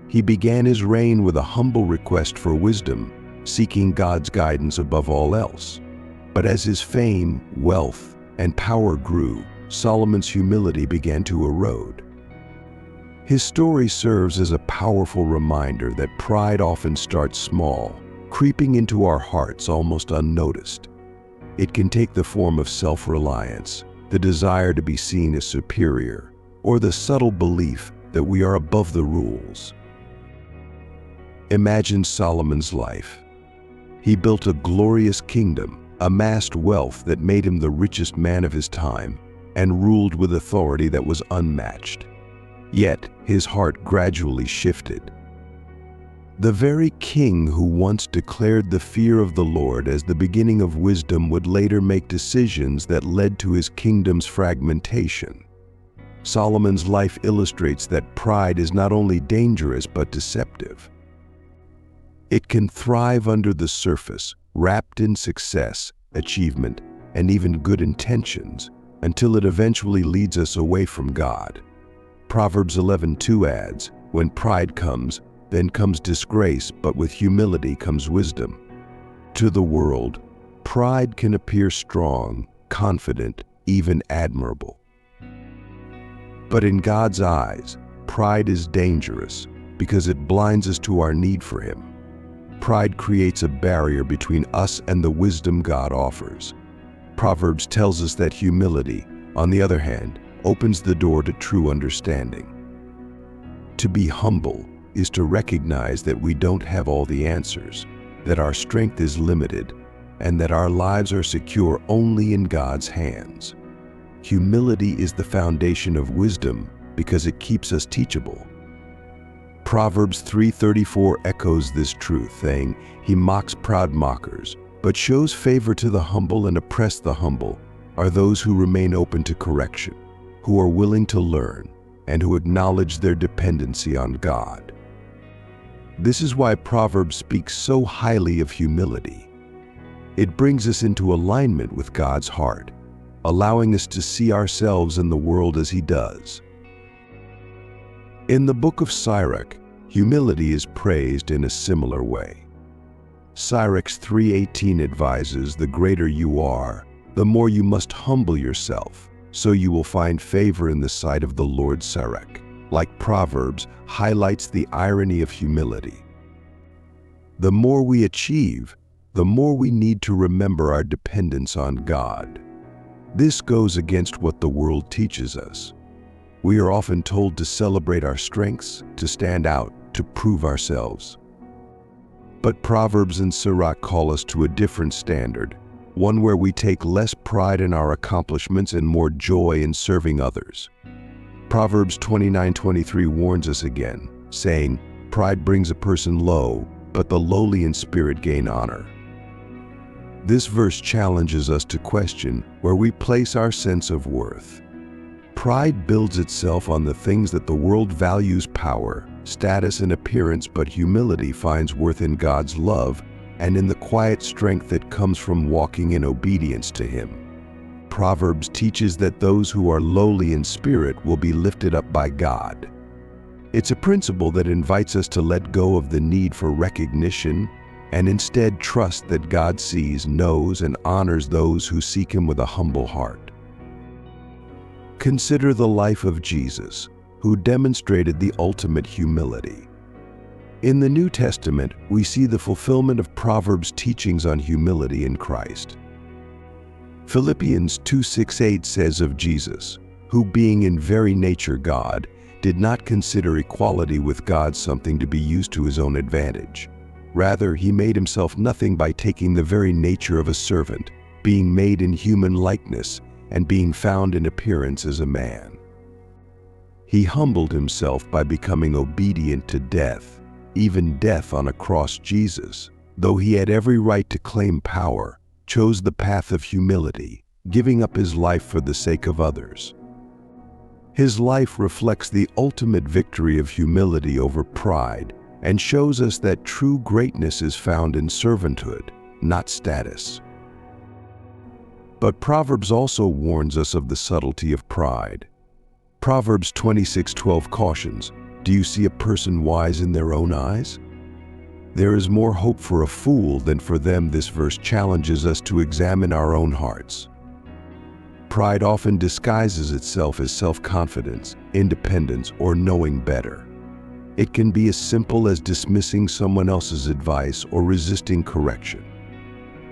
He began his reign with a humble request for wisdom, seeking God's guidance above all else. But as his fame, wealth, and power grew, Solomon's humility began to erode. His story serves as a powerful reminder that pride often starts small, creeping into our hearts almost unnoticed. It can take the form of self-reliance, the desire to be seen as superior, or the subtle belief that we are above the rules. Imagine Solomon's life. He built a glorious kingdom, amassed wealth that made him the richest man of his time, and ruled with authority that was unmatched. Yet, his heart gradually shifted. The very king who once declared the fear of the Lord as the beginning of wisdom would later make decisions that led to his kingdom's fragmentation. Solomon's life illustrates that pride is not only dangerous but deceptive. It can thrive under the surface, wrapped in success, achievement, and even good intentions, until it eventually leads us away from God. Proverbs 11:2 adds, "When pride comes, then comes disgrace, but with humility comes wisdom." To the world, pride can appear strong, confident, even admirable. But in God's eyes, pride is dangerous because it blinds us to our need for Him. Pride creates a barrier between us and the wisdom God offers. Proverbs tells us that humility, on the other hand, opens the door to true understanding. To be humble is to recognize that we don't have all the answers, that our strength is limited, and that our lives are secure only in God's hands. Humility is the foundation of wisdom because it keeps us teachable. Proverbs 3:34 echoes this truth, saying, "He mocks proud mockers, but shows favor to the humble and oppress the humble. are those who remain open to correction, who are willing to learn, and who acknowledge their dependency on God. This is why Proverbs speaks so highly of humility. It brings us into alignment with God's heart, allowing us to see ourselves in the world as He does. In the book of Sirach, humility is praised in a similar way. Sirach 3:18 advises, "The greater you are, the more you must humble yourself, so you will find favor in the sight of the Lord." Sirach, like Proverbs, highlights the irony of humility. The more we achieve, the more we need to remember our dependence on God. This goes against what the world teaches us. We are often told to celebrate our strengths, to stand out, to prove ourselves. But Proverbs and Sirach call us to a different standard, one where we take less pride in our accomplishments and more joy in serving others. Proverbs 29:23 warns us again, saying, "Pride brings a person low, but the lowly in spirit gain honor." This verse challenges us to question where we place our sense of worth. Pride builds itself on the things that the world values: power, status, and appearance, but humility finds worth in God's love and in the quiet strength that comes from walking in obedience to Him. Proverbs teaches that those who are lowly in spirit will be lifted up by God. It's a principle that invites us to let go of the need for recognition and instead trust that God sees, knows, and honors those who seek Him with a humble heart. Consider the life of Jesus, who demonstrated the ultimate humility. In the New Testament, we see the fulfillment of Proverbs' teachings on humility in Christ. Philippians 2:6-8 says of Jesus, who being in very nature God, did not consider equality with God something to be used to His own advantage. Rather, He made Himself nothing by taking the very nature of a servant, being made in human likeness, and being found in appearance as a man. He humbled Himself by becoming obedient to death, even death on a cross. Jesus, though He had every right to claim power, chose the path of humility, giving up His life for the sake of others. His life reflects the ultimate victory of humility over pride and shows us that true greatness is found in servanthood, not status. But Proverbs also warns us of the subtlety of pride. Proverbs 26:12 cautions, "Do you see a person wise in their own eyes? There is more hope for a fool than for them." This verse challenges us to examine our own hearts. Pride often disguises itself as self-confidence, independence, or knowing better. It can be as simple as dismissing someone else's advice or resisting correction.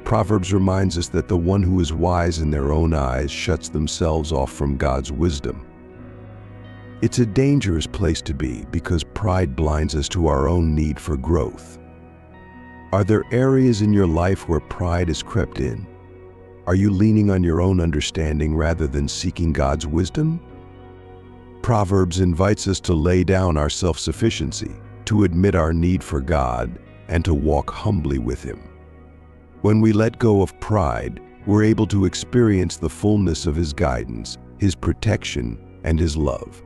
Proverbs reminds us that the one who is wise in their own eyes shuts themselves off from God's wisdom. It's a dangerous place to be because pride blinds us to our own need for growth. Are there areas in your life where pride has crept in? Are you leaning on your own understanding rather than seeking God's wisdom? Proverbs invites us to lay down our self-sufficiency, to admit our need for God, and to walk humbly with Him. When we let go of pride, we're able to experience the fullness of His guidance, His protection, and His love.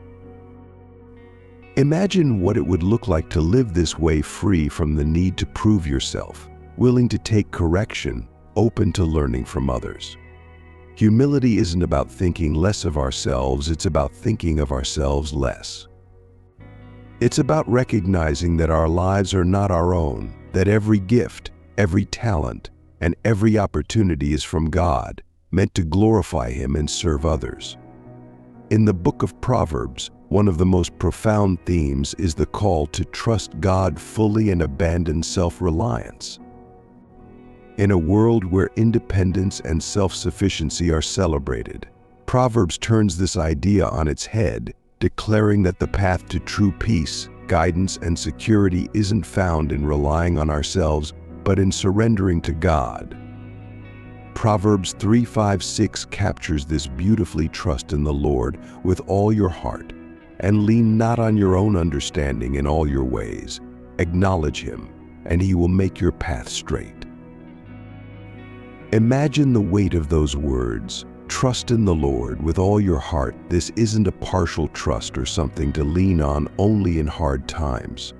Imagine what it would look like to live this way, free from the need to prove yourself, willing to take correction, open to learning from others. Humility isn't about thinking less of ourselves, it's about thinking of ourselves less. It's about recognizing that our lives are not our own, that every gift, every talent, and every opportunity is from God, meant to glorify Him and serve others. In the book of Proverbs, one of the most profound themes is the call to trust God fully and abandon self-reliance. In a world where independence and self-sufficiency are celebrated, Proverbs turns this idea on its head, declaring that the path to true peace, guidance, and security isn't found in relying on ourselves, but in surrendering to God. Proverbs 3:5-6 captures this beautifully. "Trust in the Lord with all your heart, and lean not on your own understanding. In all your ways acknowledge Him, and He will make your path straight." Imagine the weight of those words. Trust in the Lord with all your heart. This isn't a partial trust or something to lean on only in hard times.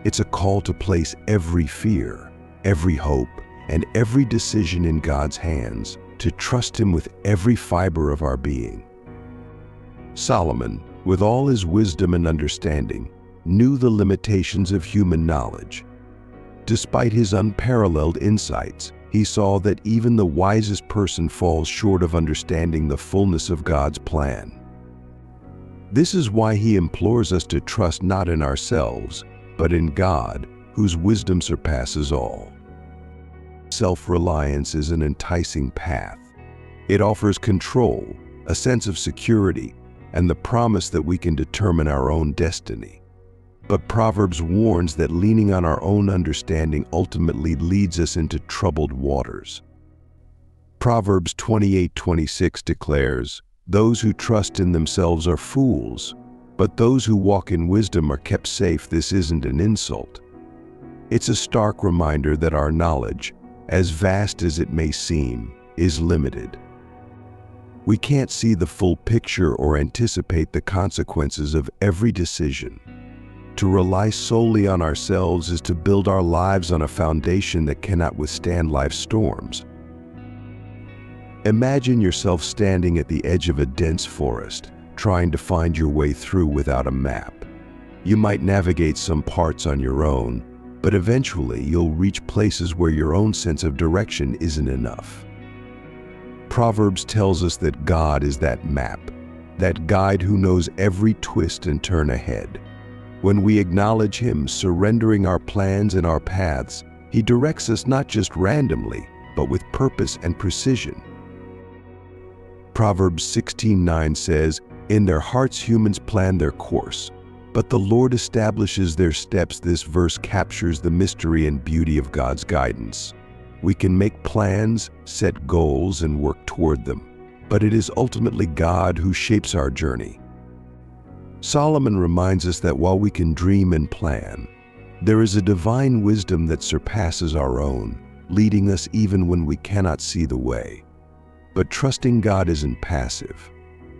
It's a call to place every fear, every hope, and every decision in God's hands, to trust Him with every fiber of our being. Solomon, with all his wisdom and understanding, knew the limitations of human knowledge. Despite his unparalleled insights, he saw that even the wisest person falls short of understanding the fullness of God's plan. This is why he implores us to trust not in ourselves, but in God, whose wisdom surpasses all. Self-reliance is an enticing path. It offers control, a sense of security, and the promise that we can determine our own destiny. But Proverbs warns that leaning on our own understanding ultimately leads us into troubled waters. Proverbs 28:26 declares, "Those who trust in themselves are fools, but those who walk in wisdom are kept safe." This isn't an insult. It's a stark reminder that our knowledge, as vast as it may seem, is limited. We can't see the full picture or anticipate the consequences of every decision. To rely solely on ourselves is to build our lives on a foundation that cannot withstand life's storms. Imagine yourself standing at the edge of a dense forest, trying to find your way through without a map. You might navigate some parts on your own, but eventually you'll reach places where your own sense of direction isn't enough. Proverbs tells us that God is that map, that guide who knows every twist and turn ahead. When we acknowledge Him, surrendering our plans and our paths, He directs us not just randomly, but with purpose and precision. Proverbs 16:9 says, "In their hearts humans plan their course, but the Lord establishes their steps." This verse captures the mystery and beauty of God's guidance. We can make plans, set goals, and work toward them, but it is ultimately God who shapes our journey. Solomon reminds us that while we can dream and plan, there is a divine wisdom that surpasses our own, leading us even when we cannot see the way. But trusting God isn't passive.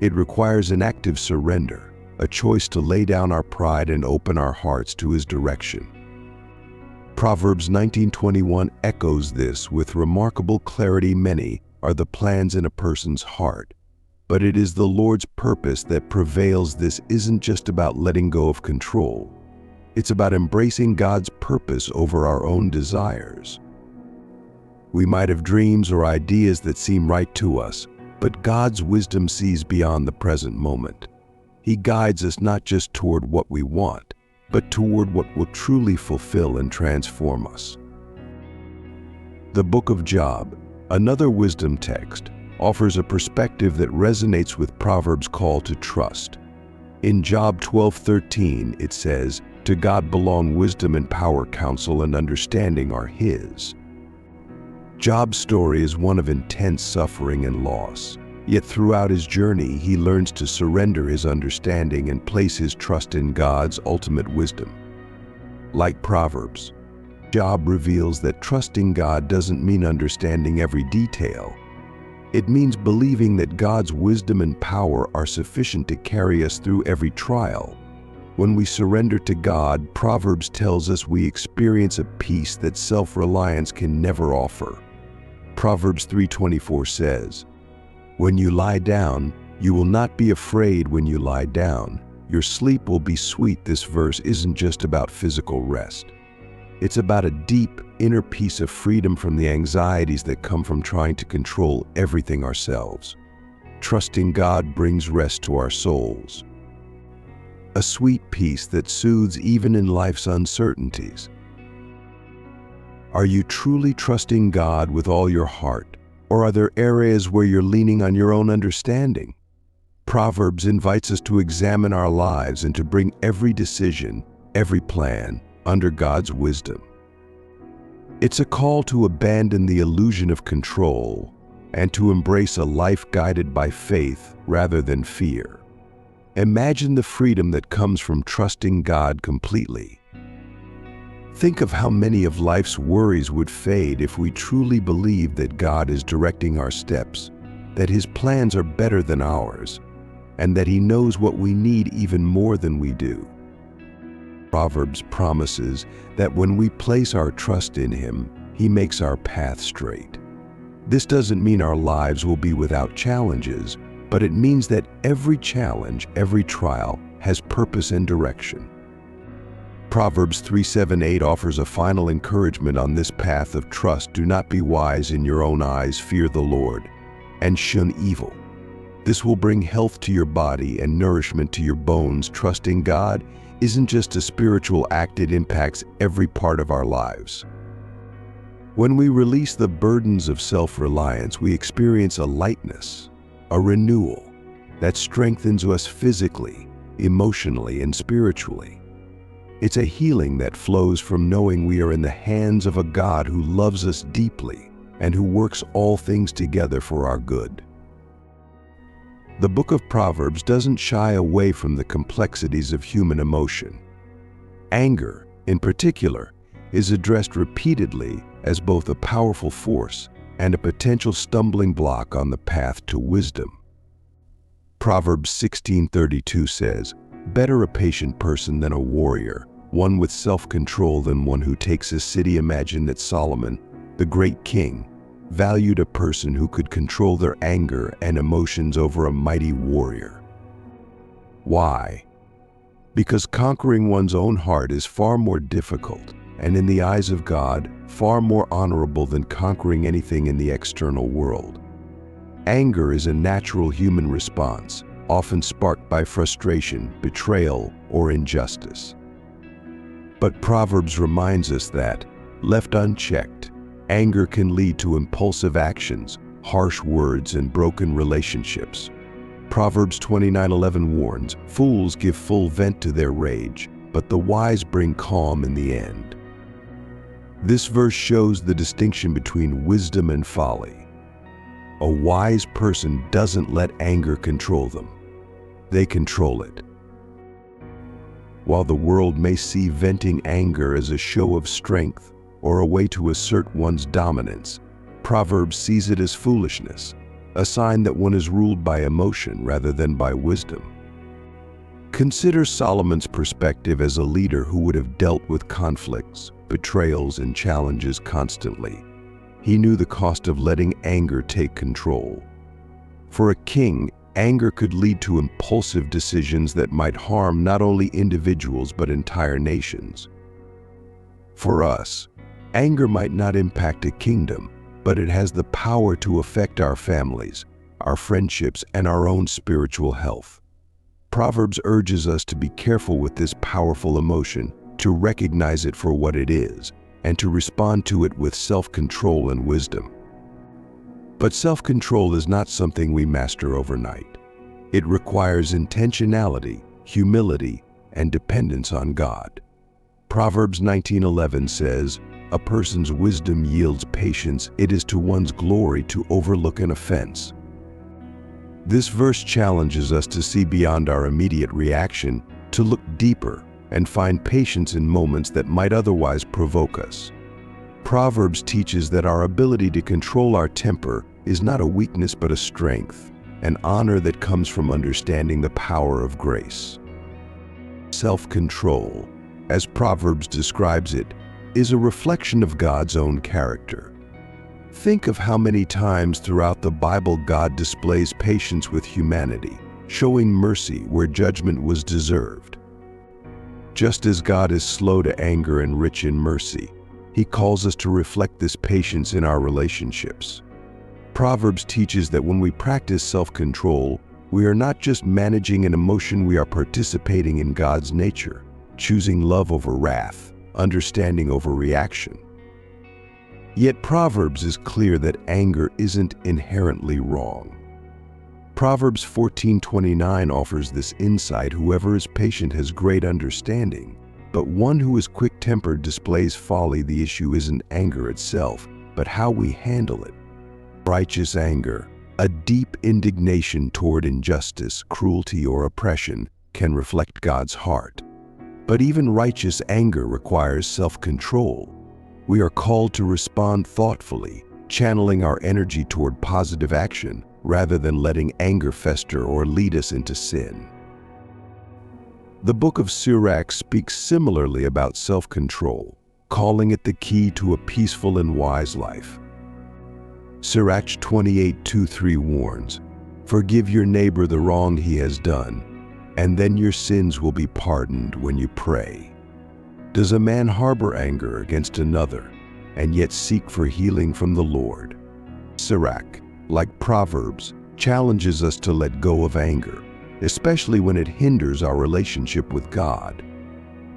It requires an active surrender, a choice to lay down our pride and open our hearts to His direction. Proverbs 19:21 echoes this with remarkable clarity. "Many are the plans in a person's heart, but it is the Lord's purpose that prevails." This isn't just about letting go of control. It's about embracing God's purpose over our own desires. We might have dreams or ideas that seem right to us, but God's wisdom sees beyond the present moment. He guides us not just toward what we want, but toward what will truly fulfill and transform us. The book of Job, another wisdom text, offers a perspective that resonates with Proverbs' call to trust. In Job 12:13, it says, "To God belong wisdom and power, counsel and understanding are His." Job's story is one of intense suffering and loss. Yet throughout his journey, he learns to surrender his understanding and place his trust in God's ultimate wisdom. Like Proverbs, Job reveals that trusting God doesn't mean understanding every detail. It means believing that God's wisdom and power are sufficient to carry us through every trial. When we surrender to God, Proverbs tells us we experience a peace that self-reliance can never offer. Proverbs 3:24 says, "When you lie down, you will not be afraid when you lie down. Your sleep will be sweet." This verse isn't just about physical rest. It's about a deep, inner peace of freedom from the anxieties that come from trying to control everything ourselves. Trusting God brings rest to our souls. A sweet peace that soothes even in life's uncertainties. Are you truly trusting God with all your heart, or are there areas where you're leaning on your own understanding? Proverbs invites us to examine our lives and to bring every decision, every plan, under God's wisdom. It's a call to abandon the illusion of control and to embrace a life guided by faith rather than fear. Imagine the freedom that comes from trusting God completely. Think of how many of life's worries would fade if we truly believed that God is directing our steps, that His plans are better than ours, and that He knows what we need even more than we do. Proverbs promises that when we place our trust in Him, He makes our path straight. This doesn't mean our lives will be without challenges, but it means that every challenge, every trial, has purpose and direction. Proverbs 3:7-8 offers a final encouragement on this path of trust. Do not be wise in your own eyes, fear the Lord, and shun evil. This will bring health to your body and nourishment to your bones. Trusting God isn't just a spiritual act, it impacts every part of our lives. When we release the burdens of self-reliance, we experience a lightness, a renewal that strengthens us physically, emotionally, and spiritually. It's a healing that flows from knowing we are in the hands of a God who loves us deeply and who works all things together for our good. The book of Proverbs doesn't shy away from the complexities of human emotion. Anger, in particular, is addressed repeatedly as both a powerful force and a potential stumbling block on the path to wisdom. Proverbs 16:32 says, "Better a patient person than a warrior, one with self-control than one who takes a city." Imagine that Solomon, the great king, valued a person who could control their anger and emotions over a mighty warrior. Why? Because conquering one's own heart is far more difficult, and in the eyes of God, far more honorable than conquering anything in the external world. Anger is a natural human response, often sparked by frustration, betrayal, or injustice. But Proverbs reminds us that, left unchecked, anger can lead to impulsive actions, harsh words, and broken relationships. Proverbs 29:11 warns, "Fools give full vent to their rage, but the wise bring calm in the end." This verse shows the distinction between wisdom and folly. A wise person doesn't let anger control them. They control it. While the world may see venting anger as a show of strength or a way to assert one's dominance, Proverbs sees it as foolishness, a sign that one is ruled by emotion rather than by wisdom. Consider Solomon's perspective as a leader who would have dealt with conflicts, betrayals, and challenges constantly. He knew the cost of letting anger take control. For a king, anger could lead to impulsive decisions that might harm not only individuals but entire nations. For us, anger might not impact a kingdom, but it has the power to affect our families, our friendships, and our own spiritual health. Proverbs urges us to be careful with this powerful emotion, to recognize it for what it is, and to respond to it with self-control and wisdom. But self-control is not something we master overnight. It requires intentionality, humility, and dependence on God. Proverbs 19:11 says, "A person's wisdom yields patience. It is to one's glory to overlook an offense." This verse challenges us to see beyond our immediate reaction, to look deeper, and find patience in moments that might otherwise provoke us. Proverbs teaches that our ability to control our temper is not a weakness but a strength, an honor that comes from understanding the power of grace. Self-control, as Proverbs describes it, is a reflection of God's own character. Think of how many times throughout the Bible God displays patience with humanity, showing mercy where judgment was deserved. Just as God is slow to anger and rich in mercy, He calls us to reflect this patience in our relationships. Proverbs teaches that when we practice self-control, we are not just managing an emotion, we are participating in God's nature, choosing love over wrath, understanding over reaction. Yet Proverbs is clear that anger isn't inherently wrong. Proverbs 14:29 offers this insight: "Whoever is patient has great understanding, but one who is quick-tempered displays folly." The issue isn't anger itself, but how we handle it. Righteous anger, a deep indignation toward injustice, cruelty, or oppression, can reflect God's heart. But even righteous anger requires self-control. We are called to respond thoughtfully, channeling our energy toward positive action rather than letting anger fester or lead us into sin. The book of Sirach speaks similarly about self-control, calling it the key to a peaceful and wise life. Sirach 28:2-3 warns, "Forgive your neighbor the wrong he has done, and then your sins will be pardoned when you pray." Does a man harbor anger against another and yet seek for healing from the Lord? Sirach, like Proverbs, challenges us to let go of anger, especially when it hinders our relationship with God.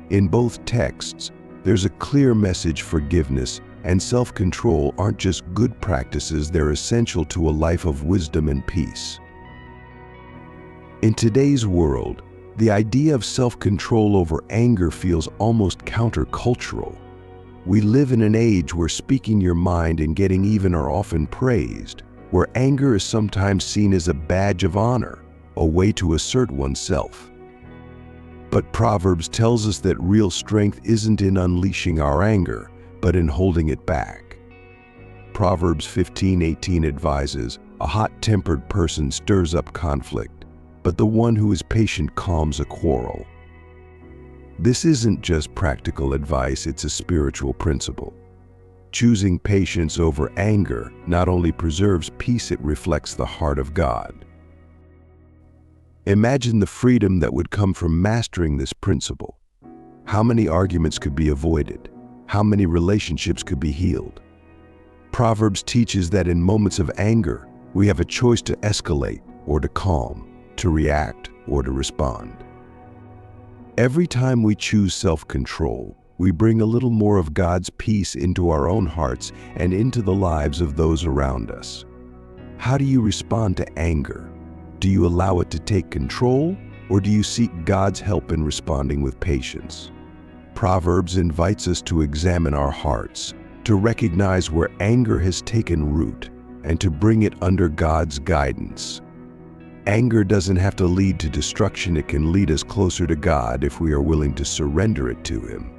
In both texts, there's a clear message: forgiveness and self-control aren't just good practices, they're essential to a life of wisdom and peace. In today's world, the idea of self-control over anger feels almost countercultural. We live in an age where speaking your mind and getting even are often praised, where anger is sometimes seen as a badge of honor, a way to assert oneself. But Proverbs tells us that real strength isn't in unleashing our anger, but in holding it back. Proverbs 15:18 advises, "A hot-tempered person stirs up conflict, but the one who is patient calms a quarrel." This isn't just practical advice, it's a spiritual principle. Choosing patience over anger not only preserves peace, it reflects the heart of God. Imagine the freedom that would come from mastering this principle. How many arguments could be avoided? How many relationships could be healed? Proverbs teaches that in moments of anger, we have a choice to escalate or to calm, to react or to respond. Every time we choose self-control, we bring a little more of God's peace into our own hearts and into the lives of those around us. How do you respond to anger? Do you allow it to take control, or do you seek God's help in responding with patience? Proverbs invites us to examine our hearts, to recognize where anger has taken root, and to bring it under God's guidance. Anger doesn't have to lead to destruction, it can lead us closer to God if we are willing to surrender it to Him.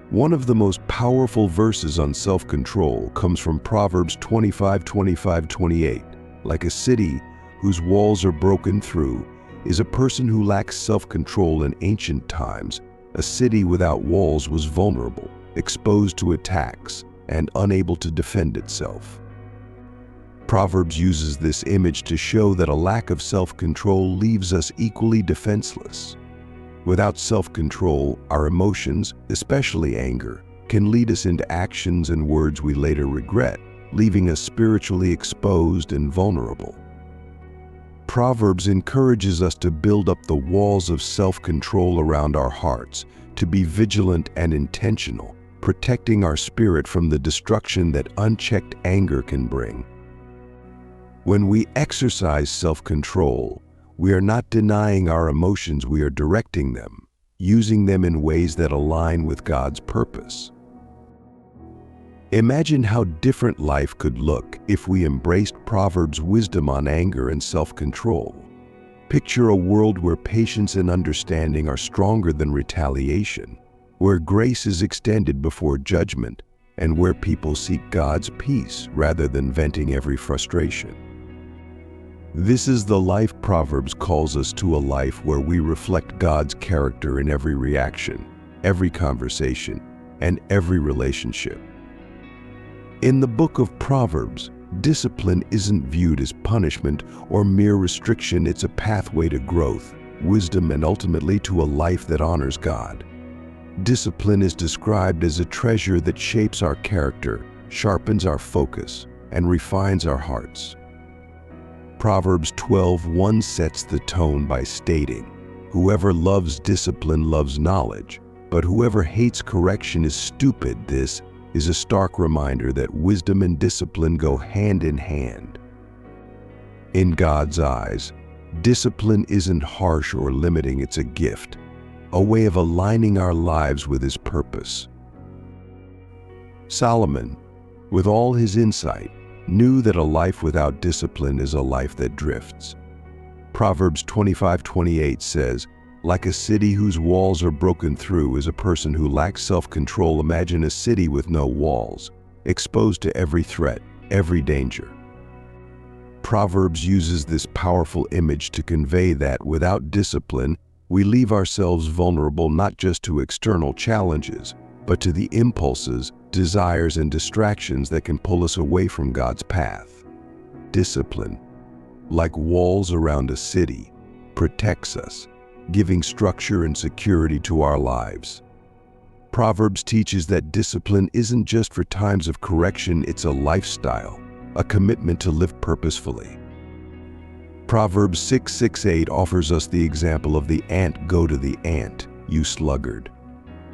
One of the most powerful verses on self-control comes from Proverbs 25:25-28. Like a city whose walls are broken through is a person who lacks self-control. In ancient times, a city without walls was vulnerable, exposed to attacks, and unable to defend itself. Proverbs uses this image to show that a lack of self-control leaves us equally defenseless. Without self-control, our emotions, especially anger, can lead us into actions and words we later regret, leaving us spiritually exposed and vulnerable. Proverbs encourages us to build up the walls of self-control around our hearts, to be vigilant and intentional, protecting our spirit from the destruction that unchecked anger can bring. When we exercise self-control, we are not denying our emotions, we are directing them, using them in ways that align with God's purpose. Imagine how different life could look if we embraced Proverbs' wisdom on anger and self-control. Picture a world where patience and understanding are stronger than retaliation, where grace is extended before judgment, and where people seek God's peace rather than venting every frustration. This is the life Proverbs calls us to, a life where we reflect God's character in every reaction, every conversation, and every relationship. In the book of Proverbs, discipline isn't viewed as punishment or mere restriction, it's a pathway to growth, wisdom, and ultimately to a life that honors God. Discipline is described as a treasure that shapes our character, sharpens our focus, and refines our hearts. Proverbs 12:1 sets the tone by stating, "Whoever loves discipline loves knowledge, but whoever hates correction is stupid." This is a stark reminder that wisdom and discipline go hand in hand. In God's eyes, discipline isn't harsh or limiting, it's a gift, a way of aligning our lives with His purpose. Solomon, with all his insight, knew that a life without discipline is a life that drifts. Proverbs 25:28 says, "Like a city whose walls are broken through is a person who lacks self-control." Imagine a city with no walls, exposed to every threat, every danger. Proverbs uses this powerful image to convey that without discipline, we leave ourselves vulnerable not just to external challenges, but to the impulses, desires, and distractions that can pull us away from God's path. Discipline, like walls around a city, protects us, giving structure and security to our lives. Proverbs teaches that discipline isn't just for times of correction, it's a lifestyle, a commitment to live purposefully. Proverbs 6:6-8 offers us the example of the ant. Go to the ant, you sluggard.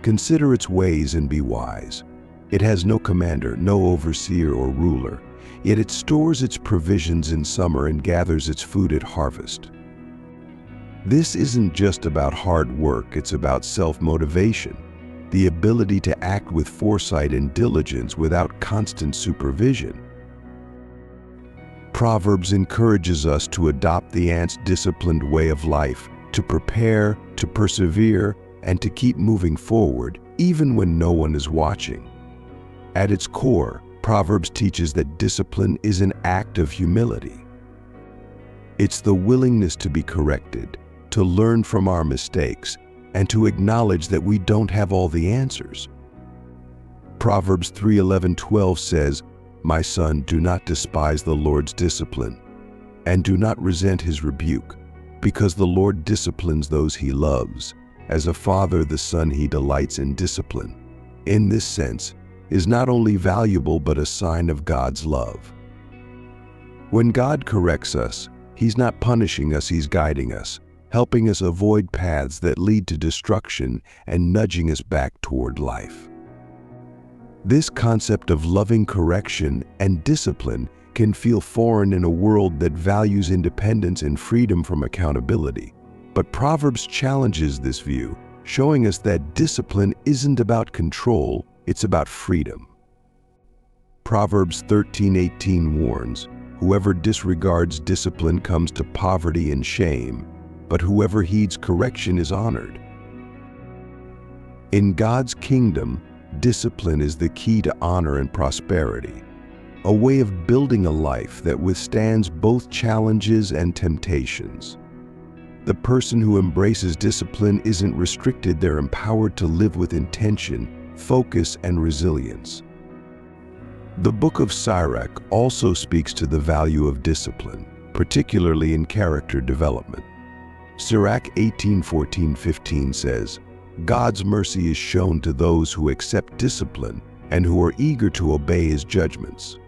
Consider its ways and be wise. It has no commander, no overseer or ruler, yet it stores its provisions in summer and gathers its food at harvest. This isn't just about hard work, it's about self-motivation, the ability to act with foresight and diligence without constant supervision. Proverbs encourages us to adopt the ant's disciplined way of life, to prepare, to persevere, and to keep moving forward, even when no one is watching. At its core, Proverbs teaches that discipline is an act of humility. It's the willingness to be corrected, to learn from our mistakes, and to acknowledge that we don't have all the answers. Proverbs 3:11-12 says, "My son, do not despise the Lord's discipline, and do not resent his rebuke, because the Lord disciplines those he loves. As a father, the son he delights in discipline." In this sense, is not only valuable but a sign of God's love. When God corrects us, He's not punishing us, He's guiding us, helping us avoid paths that lead to destruction and nudging us back toward life. This concept of loving correction and discipline can feel foreign in a world that values independence and freedom from accountability. But Proverbs challenges this view, showing us that discipline isn't about control, it's about freedom. Proverbs 13:18 warns, "Whoever disregards discipline comes to poverty and shame, but whoever heeds correction is honored." In God's kingdom, discipline is the key to honor and prosperity, a way of building a life that withstands both challenges and temptations. The person who embraces discipline isn't restricted, they're empowered to live with intention, focus, and resilience. The book of Sirach also speaks to the value of discipline, particularly in character development. Sirach 18:14-15 says, "God's mercy is shown to those who accept discipline and who are eager to obey His judgments."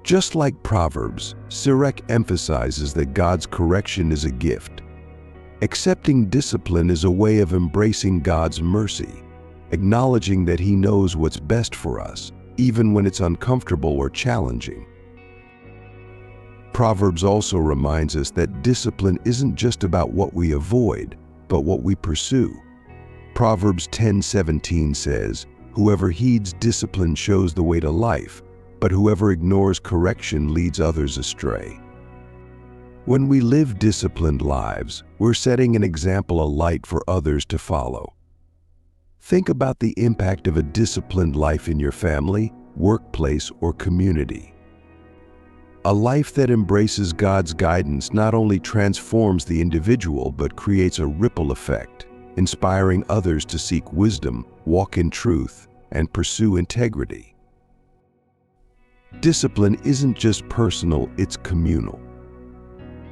Just like Proverbs, Sirach emphasizes that God's correction is a gift. Accepting discipline is a way of embracing God's mercy, acknowledging that He knows what's best for us, even when it's uncomfortable or challenging. Proverbs also reminds us that discipline isn't just about what we avoid, but what we pursue. Proverbs 10:17 says, "Whoever heeds discipline shows the way to life, but whoever ignores correction leads others astray." When we live disciplined lives, we're setting an example, a light for others to follow. Think about the impact of a disciplined life in your family, workplace, or community. A life that embraces God's guidance not only transforms the individual but creates a ripple effect, inspiring others to seek wisdom, walk in truth, and pursue integrity. Discipline isn't just personal, it's communal.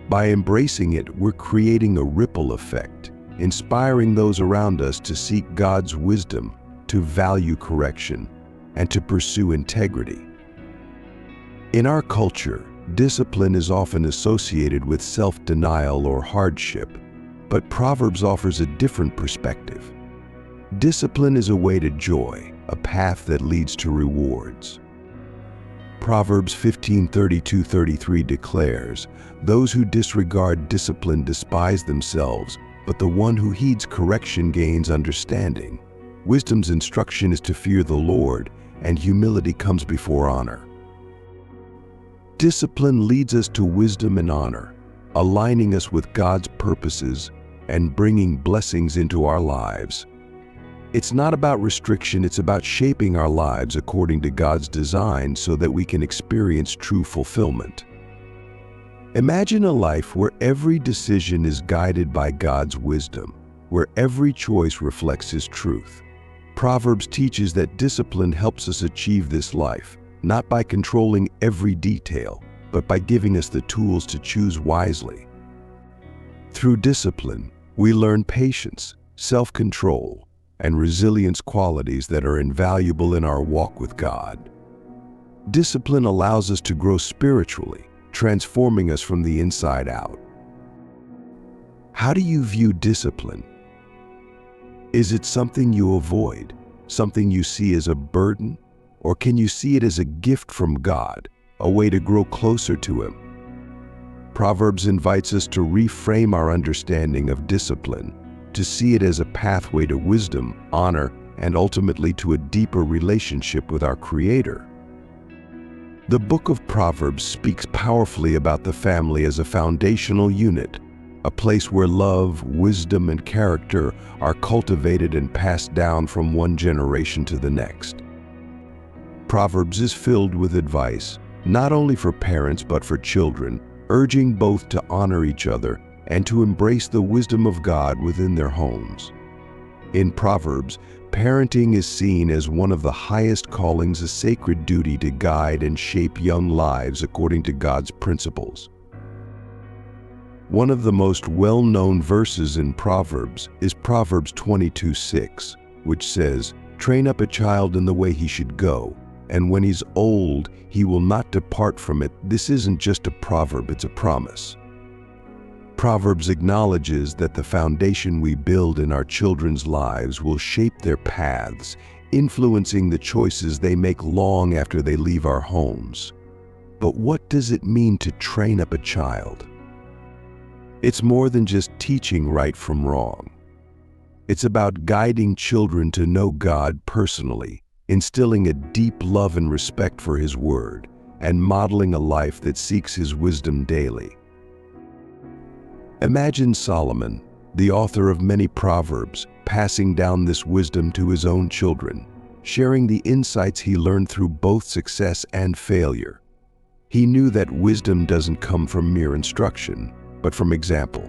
By embracing it, we're creating a ripple effect, inspiring those around us to seek God's wisdom, to value correction, and to pursue integrity. In our culture, discipline is often associated with self-denial or hardship, but Proverbs offers a different perspective. Discipline is a way to joy, a path that leads to rewards. Proverbs 15:32-33 declares, "Those who disregard discipline despise themselves, but the one who heeds correction gains understanding. Wisdom's instruction is to fear the Lord, and humility comes before honor." Discipline leads us to wisdom and honor, aligning us with God's purposes and bringing blessings into our lives. It's not about restriction, it's about shaping our lives according to God's design so that we can experience true fulfillment. Imagine a life where every decision is guided by God's wisdom, where every choice reflects His truth. Proverbs teaches that discipline helps us achieve this life, not by controlling every detail, but by giving us the tools to choose wisely. Through discipline, we learn patience, self-control, and resilience, qualities that are invaluable in our walk with God. Discipline allows us to grow spiritually, transforming us from the inside out. How do you view discipline? Is it something you avoid, something you see as a burden, or can you see it as a gift from God, a way to grow closer to Him? Proverbs invites us to reframe our understanding of discipline, to see it as a pathway to wisdom, honor, and ultimately to a deeper relationship with our Creator. The book of Proverbs speaks powerfully about the family as a foundational unit, a place where love, wisdom, and character are cultivated and passed down from one generation to the next. Proverbs is filled with advice, not only for parents but for children, urging both to honor each other and to embrace the wisdom of God within their homes. In Proverbs, parenting is seen as one of the highest callings, a sacred duty to guide and shape young lives according to God's principles. One of the most well-known verses in Proverbs is Proverbs 22:6, which says, "Train up a child in the way he should go, and when he's old, he will not depart from it." This isn't just a proverb, it's a promise. Proverbs acknowledges that the foundation we build in our children's lives will shape their paths, influencing the choices they make long after they leave our homes. But what does it mean to train up a child? It's more than just teaching right from wrong. It's about guiding children to know God personally, instilling a deep love and respect for His Word, and modeling a life that seeks His wisdom daily. Imagine Solomon, the author of many Proverbs, passing down this wisdom to his own children, sharing the insights he learned through both success and failure. He knew that wisdom doesn't come from mere instruction, but from example.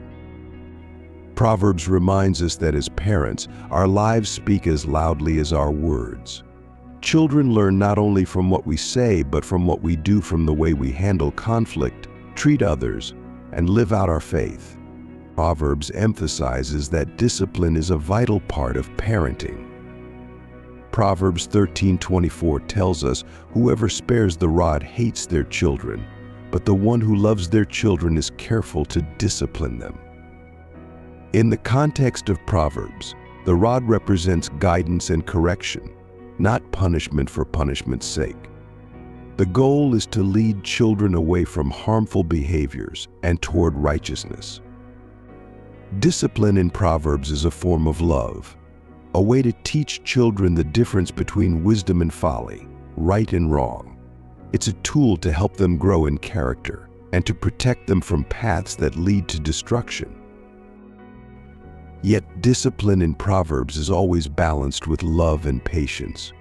Proverbs reminds us that as parents, our lives speak as loudly as our words. Children learn not only from what we say, but from what we do, from the way we handle conflict, treat others, and live out our faith. Proverbs emphasizes that discipline is a vital part of parenting. Proverbs 13:24 tells us, "Whoever spares the rod hates their children, but the one who loves their children is careful to discipline them." In the context of Proverbs, the rod represents guidance and correction, not punishment for punishment's sake. The goal is to lead children away from harmful behaviors and toward righteousness. Discipline in Proverbs is a form of love, a way to teach children the difference between wisdom and folly, right and wrong. It's a tool to help them grow in character and to protect them from paths that lead to destruction. Yet discipline in Proverbs is always balanced with love and patience.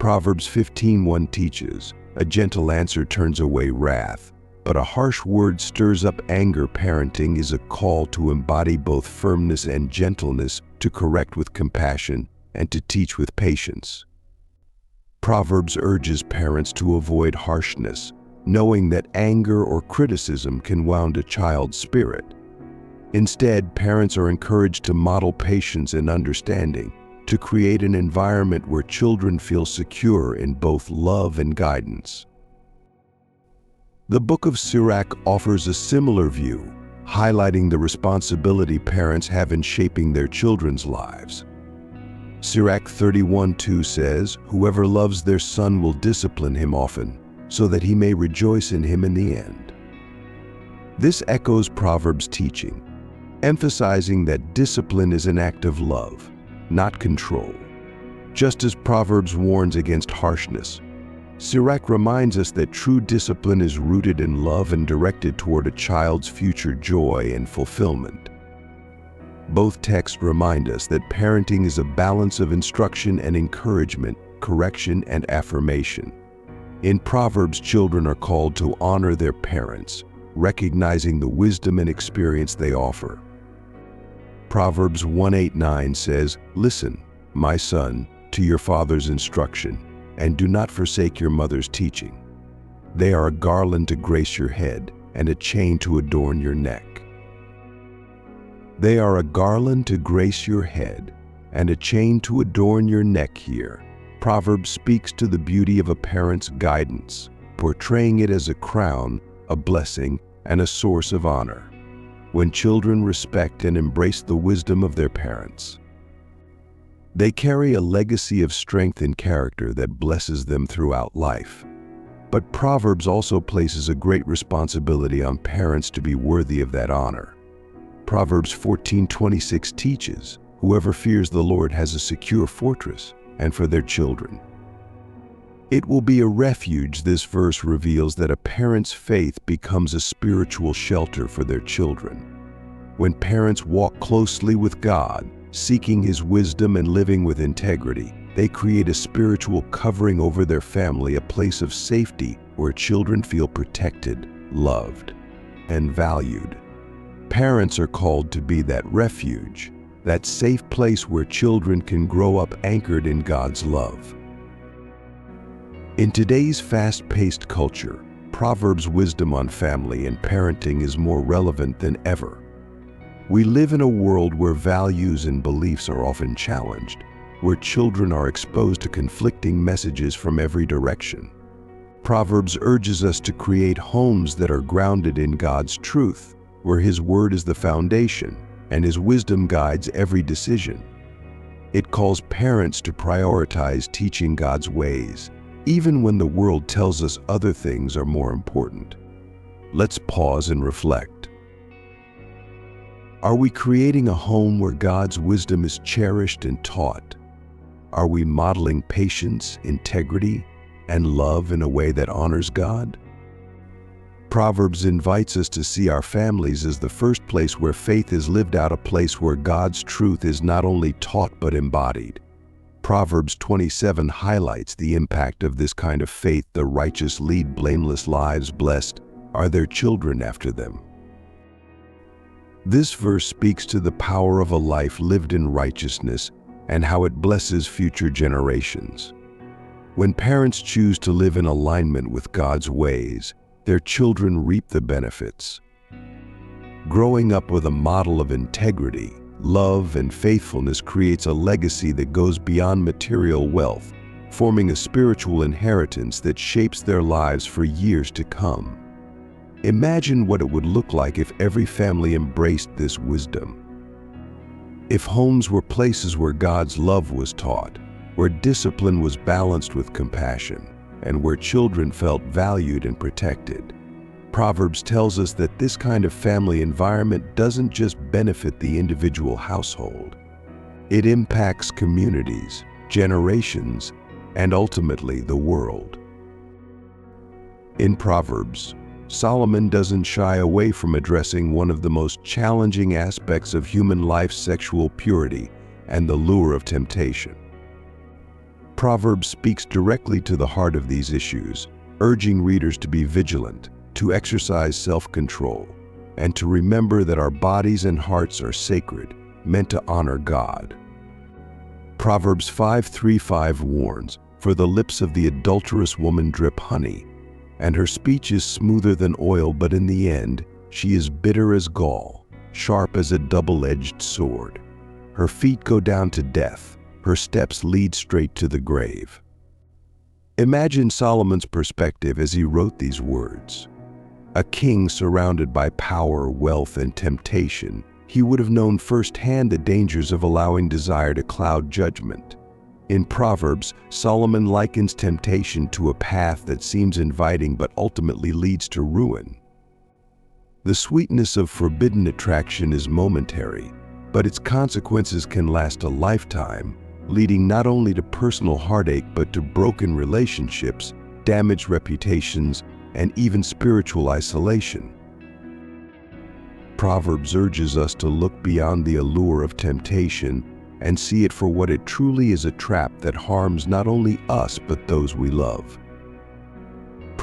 Proverbs 15:1 teaches, "A gentle answer turns away wrath, but a harsh word stirs up anger." Parenting is a call to embody both firmness and gentleness, to correct with compassion and to teach with patience. Proverbs urges parents to avoid harshness, knowing that anger or criticism can wound a child's spirit. Instead, parents are encouraged to model patience and understanding, to create an environment where children feel secure in both love and guidance. The book of Sirach offers a similar view, highlighting the responsibility parents have in shaping their children's lives. Sirach 31:2 says, "Whoever loves their son will discipline him often, so that he may rejoice in him in the end." This echoes Proverbs' teaching, emphasizing that discipline is an act of love, not control. Just as Proverbs warns against harshness, Sirach reminds us that true discipline is rooted in love and directed toward a child's future joy and fulfillment. Both texts remind us that parenting is a balance of instruction and encouragement, correction and affirmation. In Proverbs, children are called to honor their parents, recognizing the wisdom and experience they offer. Proverbs 1:8-9 says, "Listen, my son, to your father's instruction, and do not forsake your mother's teaching. They are a garland to grace your head, and a chain to adorn your neck." They are a garland to grace your head, and a chain to adorn your neck here. Proverbs speaks to the beauty of a parent's guidance, portraying it as a crown, a blessing, and a source of honor. When children respect and embrace the wisdom of their parents, they carry a legacy of strength and character that blesses them throughout life. But Proverbs also places a great responsibility on parents to be worthy of that honor. Proverbs 14:26 teaches, "Whoever fears the Lord has a secure fortress, and for their children it will be a refuge." This verse reveals that a parent's faith becomes a spiritual shelter for their children. When parents walk closely with God, seeking His wisdom and living with integrity, they create a spiritual covering over their family, a place of safety where children feel protected, loved, and valued. Parents are called to be that refuge, that safe place where children can grow up anchored in God's love. In today's fast-paced culture, Proverbs' wisdom on family and parenting is more relevant than ever. We live in a world where values and beliefs are often challenged, where children are exposed to conflicting messages from every direction. Proverbs urges us to create homes that are grounded in God's truth, where His word is the foundation and His wisdom guides every decision. It calls parents to prioritize teaching God's ways, even when the world tells us other things are more important. Let's pause and reflect. Are we creating a home where God's wisdom is cherished and taught? Are we modeling patience, integrity, and love in a way that honors God? Proverbs invites us to see our families as the first place where faith is lived out, a place where God's truth is not only taught but embodied. Proverbs 27 highlights the impact of this kind of faith. "The righteous lead blameless lives, blessed are their children after them." This verse speaks to the power of a life lived in righteousness and how it blesses future generations. When parents choose to live in alignment with God's ways, their children reap the benefits. Growing up with a model of integrity, love, and faithfulness creates a legacy that goes beyond material wealth, forming a spiritual inheritance that shapes their lives for years to come. Imagine what it would look like if every family embraced this wisdom. If homes were places where God's love was taught, where discipline was balanced with compassion, and where children felt valued and protected. Proverbs tells us that this kind of family environment doesn't just benefit the individual household. It impacts communities, generations, and ultimately the world. In Proverbs, Solomon doesn't shy away from addressing one of the most challenging aspects of human life: sexual purity and the lure of temptation. Proverbs speaks directly to the heart of these issues, urging readers to be vigilant, to exercise self-control, and to remember that our bodies and hearts are sacred, meant to honor God. Proverbs 5:3-5 warns, "For the lips of the adulterous woman drip honey, and her speech is smoother than oil, but in the end she is bitter as gall, sharp as a double-edged sword. Her feet go down to death, her steps lead straight to the grave." Imagine Solomon's perspective as he wrote these words. A king surrounded by power, wealth, and temptation, he would have known firsthand the dangers of allowing desire to cloud judgment. In Proverbs, Solomon likens temptation to a path that seems inviting but ultimately leads to ruin. The sweetness of forbidden attraction is momentary, but its consequences can last a lifetime, leading not only to personal heartache but to broken relationships, damaged reputations, and even spiritual isolation. Proverbs urges us to look beyond the allure of temptation and see it for what it truly is: a trap that harms not only us but those we love.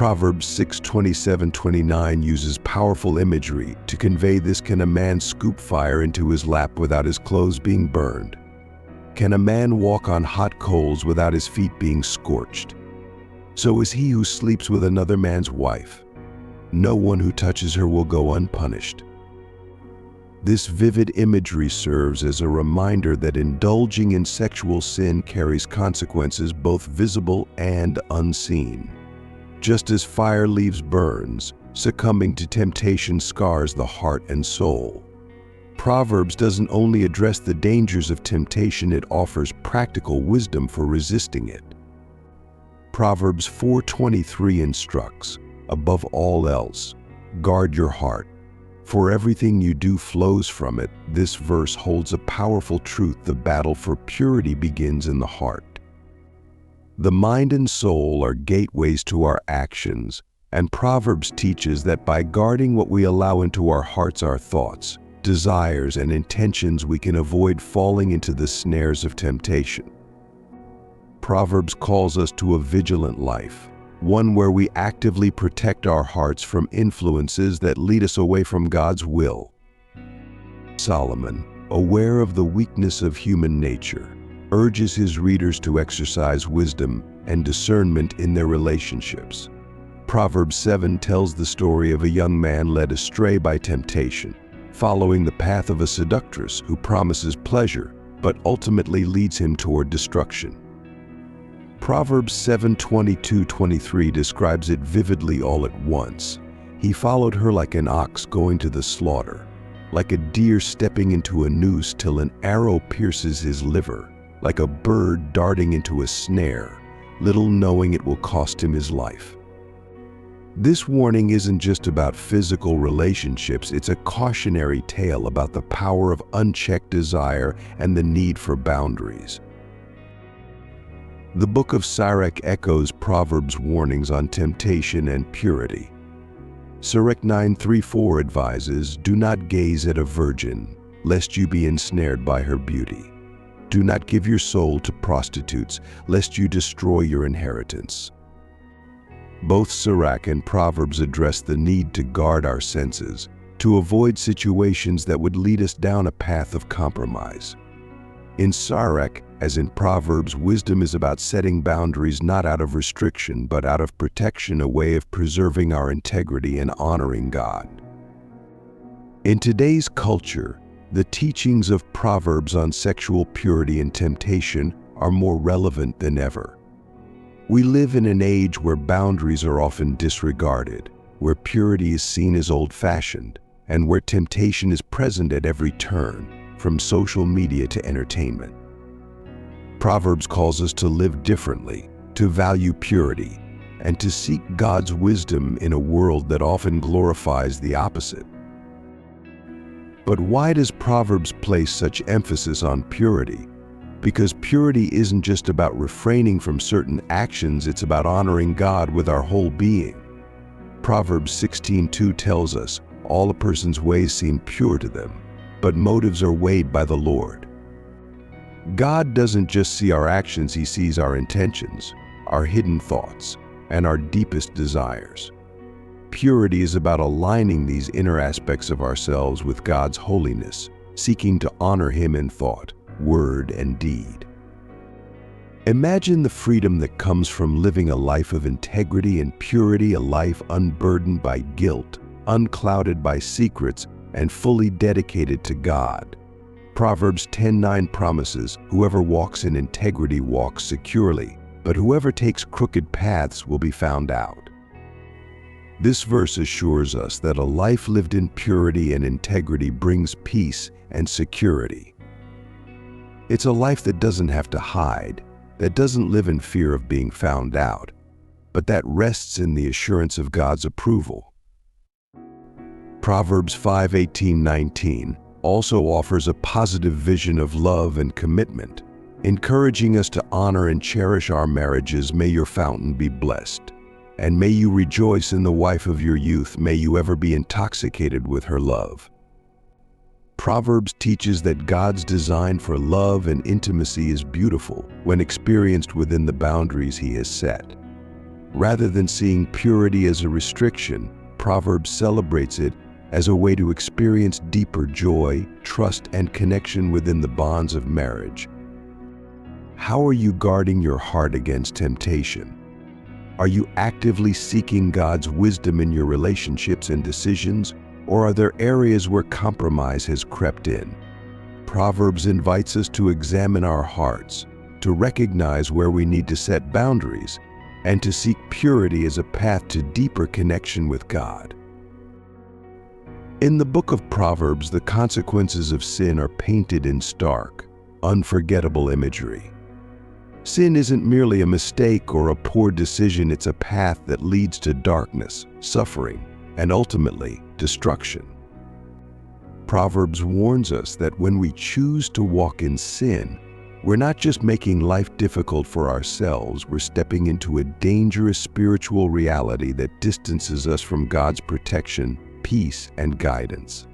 Proverbs 6:27-29 uses powerful imagery to convey this. Can a man scoop fire into his lap without his clothes being burned? Can a man walk on hot coals without his feet being scorched? So is he who sleeps with another man's wife. No one who touches her will go unpunished. This vivid imagery serves as a reminder that indulging in sexual sin carries consequences both visible and unseen. Just as fire leaves burns, succumbing to temptation scars the heart and soul. Proverbs doesn't only address the dangers of temptation, it offers practical wisdom for resisting it. Proverbs 4:23 instructs, above all else, guard your heart, for everything you do flows from it. This verse holds a powerful truth. The battle for purity begins in the heart. The mind and soul are gateways to our actions, and Proverbs teaches that by guarding what we allow into our hearts, our thoughts, desires, and intentions, we can avoid falling into the snares of temptation. Proverbs calls us to a vigilant life, one where we actively protect our hearts from influences that lead us away from God's will. Solomon, aware of the weakness of human nature, urges his readers to exercise wisdom and discernment in their relationships. Proverbs 7 tells the story of a young man led astray by temptation, following the path of a seductress who promises pleasure but ultimately leads him toward destruction. Proverbs 7:22-23 describes it vividly all at once. He followed her like an ox going to the slaughter, like a deer stepping into a noose till an arrow pierces his liver, like a bird darting into a snare, little knowing it will cost him his life. This warning isn't just about physical relationships, it's a cautionary tale about the power of unchecked desire and the need for boundaries. The book of Sirach echoes Proverbs' warnings on temptation and purity. Sirach 9:3-4 advises, "Do not gaze at a virgin, lest you be ensnared by her beauty. Do not give your soul to prostitutes, lest you destroy your inheritance." Both Sirach and Proverbs address the need to guard our senses, to avoid situations that would lead us down a path of compromise. In Sirach, as in Proverbs, wisdom is about setting boundaries not out of restriction but out of protection, a way of preserving our integrity and honoring God. In today's culture, the teachings of Proverbs on sexual purity and temptation are more relevant than ever. We live in an age where boundaries are often disregarded, where purity is seen as old-fashioned, and where temptation is present at every turn, from social media to entertainment. Proverbs calls us to live differently, to value purity, and to seek God's wisdom in a world that often glorifies the opposite. But why does Proverbs place such emphasis on purity? Because purity isn't just about refraining from certain actions, it's about honoring God with our whole being. Proverbs 16:2 tells us, "All a person's ways seem pure to them, but motives are weighed by the Lord." God doesn't just see our actions, He sees our intentions, our hidden thoughts, and our deepest desires. Purity is about aligning these inner aspects of ourselves with God's holiness, seeking to honor Him in thought, word, and deed. Imagine the freedom that comes from living a life of integrity and purity, a life unburdened by guilt, unclouded by secrets, and fully dedicated to God. Proverbs 10:9 promises, "Whoever walks in integrity walks securely, but whoever takes crooked paths will be found out." This verse assures us that a life lived in purity and integrity brings peace and security. It's a life that doesn't have to hide, that doesn't live in fear of being found out, but that rests in the assurance of God's approval. Proverbs 5:18-19 also offers a positive vision of love and commitment, encouraging us to honor and cherish our marriages. "May your fountain be blessed, and may you rejoice in the wife of your youth. May you ever be intoxicated with her love." Proverbs teaches that God's design for love and intimacy is beautiful when experienced within the boundaries He has set. Rather than seeing purity as a restriction, Proverbs celebrates it as a way to experience deeper joy, trust, and connection within the bonds of marriage. How are you guarding your heart against temptation? Are you actively seeking God's wisdom in your relationships and decisions, or are there areas where compromise has crept in? Proverbs invites us to examine our hearts, to recognize where we need to set boundaries, and to seek purity as a path to deeper connection with God. In the book of Proverbs, the consequences of sin are painted in stark, unforgettable imagery. Sin isn't merely a mistake or a poor decision, it's a path that leads to darkness, suffering, and ultimately destruction. Proverbs warns us that when we choose to walk in sin, we're not just making life difficult for ourselves, we're stepping into a dangerous spiritual reality that distances us from God's protection, peace, and guidance.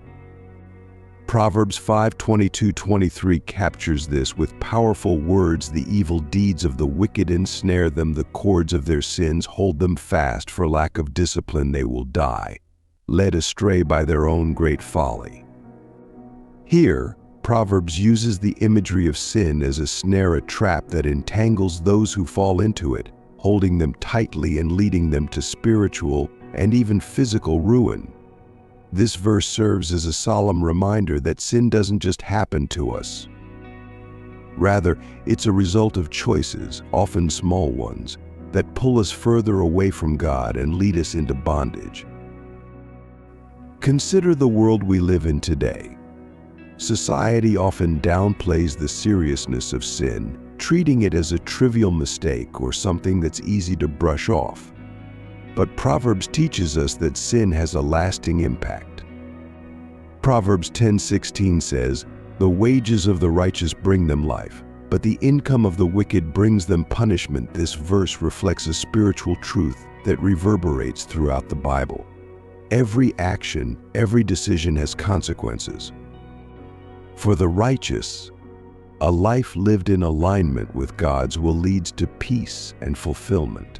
Proverbs 5:22-23 captures this with powerful words. The evil deeds of the wicked ensnare them, the cords of their sins hold them fast. For lack of discipline they will die, led astray by their own great folly. Here, Proverbs uses the imagery of sin as a snare, a trap that entangles those who fall into it, holding them tightly and leading them to spiritual and even physical ruin. This verse serves as a solemn reminder that sin doesn't just happen to us. Rather, it's a result of choices, often small ones, that pull us further away from God and lead us into bondage. Consider the world we live in today. Society often downplays the seriousness of sin, treating it as a trivial mistake or something that's easy to brush off. But Proverbs teaches us that sin has a lasting impact. Proverbs 10:16 says, "The wages of the righteous bring them life, but the income of the wicked brings them punishment." This verse reflects a spiritual truth that reverberates throughout the Bible. Every action, every decision has consequences. For the righteous, a life lived in alignment with God's will leads to peace and fulfillment.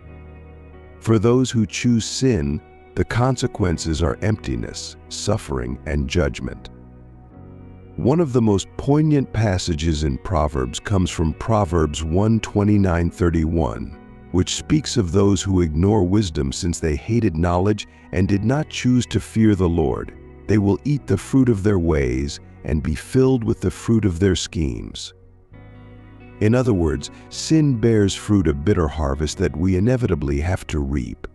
For those who choose sin, the consequences are emptiness, suffering, and judgment. One of the most poignant passages in Proverbs comes from Proverbs 1:29-31, which speaks of those who ignore wisdom since they hated knowledge and did not choose to fear the Lord. They will eat the fruit of their ways and be filled with the fruit of their schemes. In other words, sin bears fruit, a bitter harvest that we inevitably have to reap.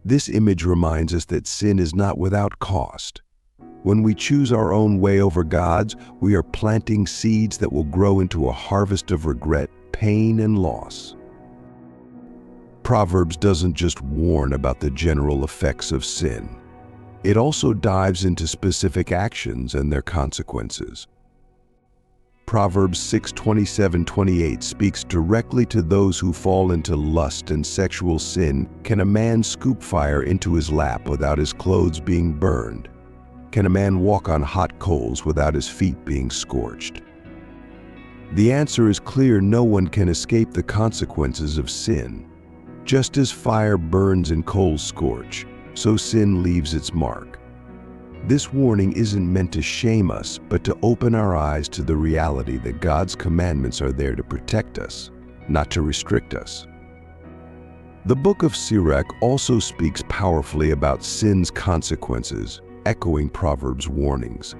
This image reminds us that sin is not without cost. When we choose our own way over God's, we are planting seeds that will grow into a harvest of regret, pain, and loss. Proverbs doesn't just warn about the general effects of sin. It also dives into specific actions and their consequences. Proverbs 6:27-28 speaks directly to those who fall into lust and sexual sin. Can a man scoop fire into his lap without his clothes being burned? Can a man walk on hot coals without his feet being scorched? The answer is clear: no one can escape the consequences of sin. Just as fire burns and coals scorch, so sin leaves its mark. This warning isn't meant to shame us, but to open our eyes to the reality that God's commandments are there to protect us, not to restrict us. The book of Sirach also speaks powerfully about sin's consequences, echoing Proverbs' warnings.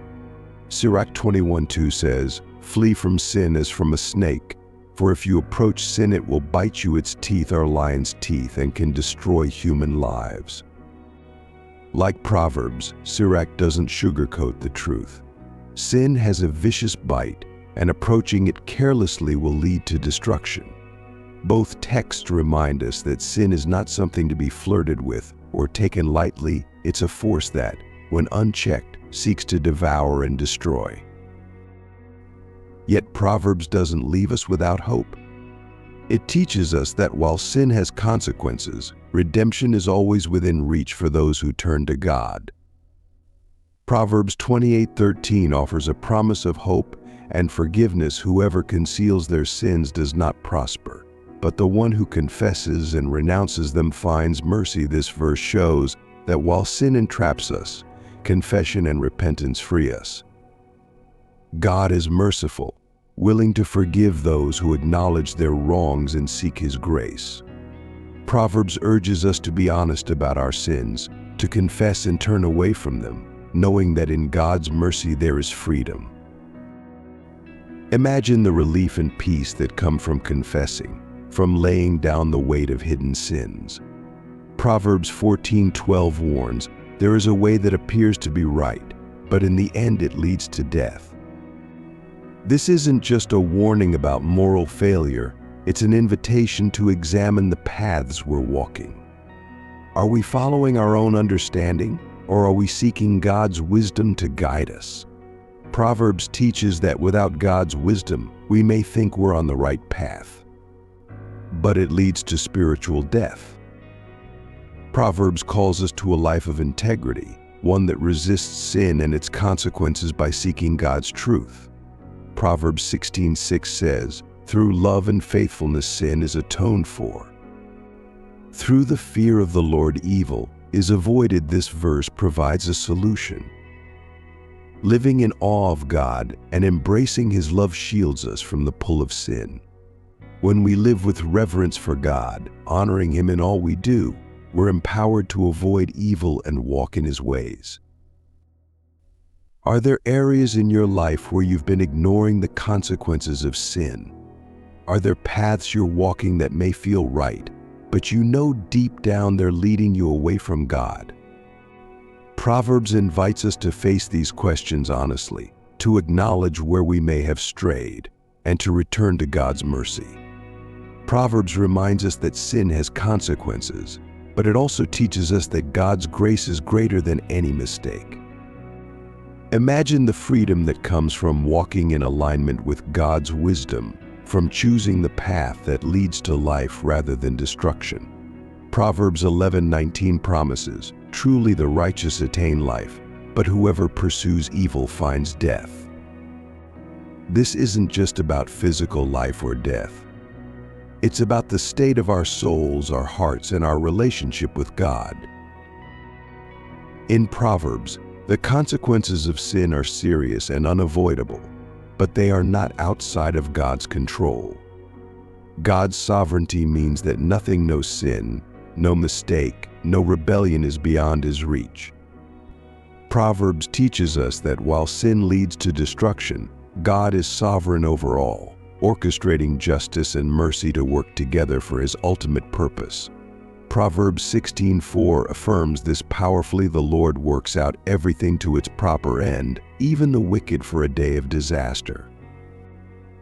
Sirach 21:2 says, "Flee from sin as from a snake, for if you approach sin it will bite you. Its teeth are lion's teeth and can destroy human lives." Like Proverbs, Sirach doesn't sugarcoat the truth. Sin has a vicious bite, and approaching it carelessly will lead to destruction. Both texts remind us that sin is not something to be flirted with or taken lightly. It's a force that, when unchecked, seeks to devour and destroy. Yet Proverbs doesn't leave us without hope. It teaches us that while sin has consequences, redemption is always within reach for those who turn to God. Proverbs 28:13 offers a promise of hope and forgiveness. Whoever conceals their sins does not prosper, but the one who confesses and renounces them finds mercy. This verse shows that while sin entraps us, confession and repentance free us. God is merciful, willing to forgive those who acknowledge their wrongs and seek His grace. Proverbs urges us to be honest about our sins, to confess and turn away from them, knowing that in God's mercy there is freedom. Imagine the relief and peace that come from confessing, from laying down the weight of hidden sins. Proverbs 14:12 warns, "There is a way that appears to be right, but in the end it leads to death." This isn't just a warning about moral failure, it's an invitation to examine the paths we're walking. Are we following our own understanding, or are we seeking God's wisdom to guide us? Proverbs teaches that without God's wisdom, we may think we're on the right path, but it leads to spiritual death. Proverbs calls us to a life of integrity, one that resists sin and its consequences by seeking God's truth. Proverbs 16:6 says, "Through love and faithfulness sin is atoned for. Through the fear of the Lord evil is avoided." This verse provides a solution. Living in awe of God and embracing His love shields us from the pull of sin. When we live with reverence for God, honoring Him in all we do, we're empowered to avoid evil and walk in His ways. Are there areas in your life where you've been ignoring the consequences of sin? Are there paths you're walking that may feel right, but you know deep down they're leading you away from God? Proverbs invites us to face these questions honestly, to acknowledge where we may have strayed, and to return to God's mercy. Proverbs reminds us that sin has consequences, but it also teaches us that God's grace is greater than any mistake. Imagine the freedom that comes from walking in alignment with God's wisdom, from choosing the path that leads to life rather than destruction. Proverbs 11:19 promises, "Truly the righteous attain life, but whoever pursues evil finds death." This isn't just about physical life or death. It's about the state of our souls, our hearts, and our relationship with God. In Proverbs, the consequences of sin are serious and unavoidable, but they are not outside of God's control. God's sovereignty means that nothing, no sin, no mistake, no rebellion is beyond His reach. Proverbs teaches us that while sin leads to destruction, God is sovereign over all, orchestrating justice and mercy to work together for His ultimate purpose. Proverbs 16:4 affirms this powerfully. "The Lord works out everything to its proper end, even the wicked for a day of disaster."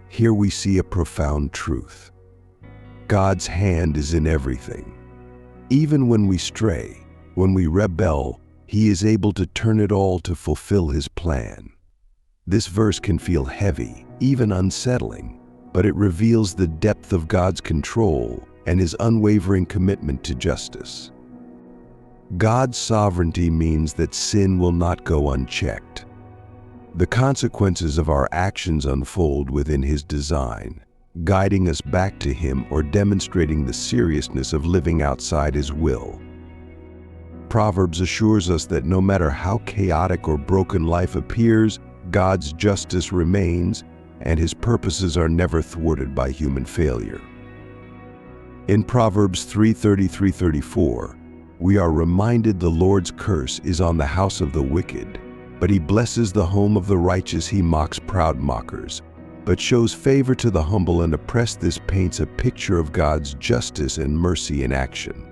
Here we see a profound truth. God's hand is in everything. Even when we stray, when we rebel, He is able to turn it all to fulfill His plan. This verse can feel heavy, even unsettling, but it reveals the depth of God's control and His unwavering commitment to justice. God's sovereignty means that sin will not go unchecked. The consequences of our actions unfold within His design, guiding us back to Him or demonstrating the seriousness of living outside His will. Proverbs assures us that no matter how chaotic or broken life appears, God's justice remains, and His purposes are never thwarted by human failure. In Proverbs 3:33-34, we are reminded the Lord's curse is on the house of the wicked, but He blesses the home of the righteous. He mocks proud mockers, but shows favor to the humble and oppressed. This paints a picture of God's justice and mercy in action.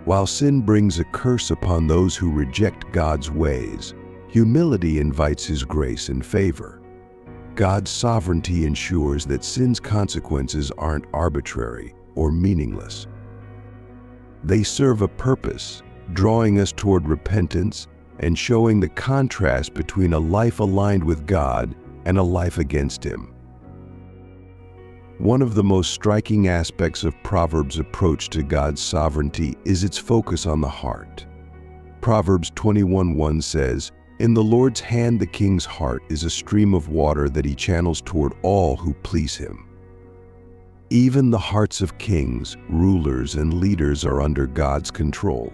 While sin brings a curse upon those who reject God's ways, humility invites His grace and favor. God's sovereignty ensures that sin's consequences aren't arbitrary or meaningless. They serve a purpose, drawing us toward repentance and showing the contrast between a life aligned with God and a life against Him. One of the most striking aspects of Proverbs' approach to God's sovereignty is its focus on the heart. Proverbs 21:1 says, "In the Lord's hand the king's heart is a stream of water that He channels toward all who please Him." Even the hearts of kings, rulers, and leaders are under God's control.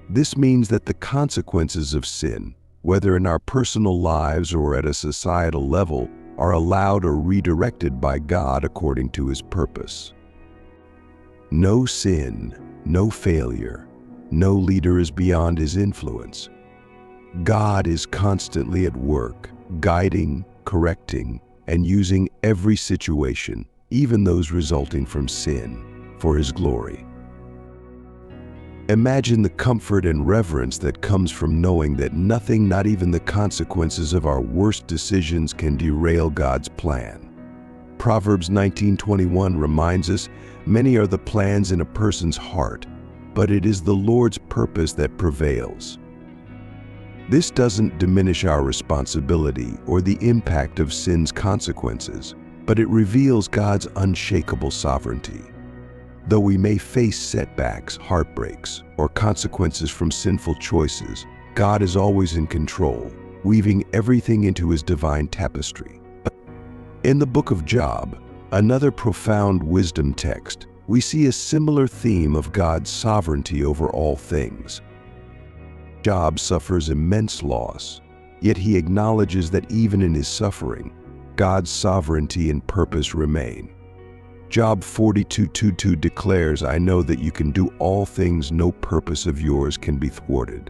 This means that the consequences of sin, whether in our personal lives or at a societal level, are allowed or redirected by God according to His purpose. No sin, no failure, no leader is beyond His influence. God is constantly at work, guiding, correcting, and using every situation, even those resulting from sin, for His glory. Imagine the comfort and reverence that comes from knowing that nothing, not even the consequences of our worst decisions, can derail God's plan. Proverbs 19:21 reminds us, "Many are the plans in a person's heart, but it is the Lord's purpose that prevails." This doesn't diminish our responsibility or the impact of sin's consequences, but it reveals God's unshakable sovereignty. Though we may face setbacks, heartbreaks, or consequences from sinful choices, God is always in control, weaving everything into His divine tapestry. In the book of Job, another profound wisdom text, we see a similar theme of God's sovereignty over all things. Job suffers immense loss, yet he acknowledges that even in his suffering, God's sovereignty and purpose remain. Job 42:22 declares, "I know that you can do all things, no purpose of yours can be thwarted."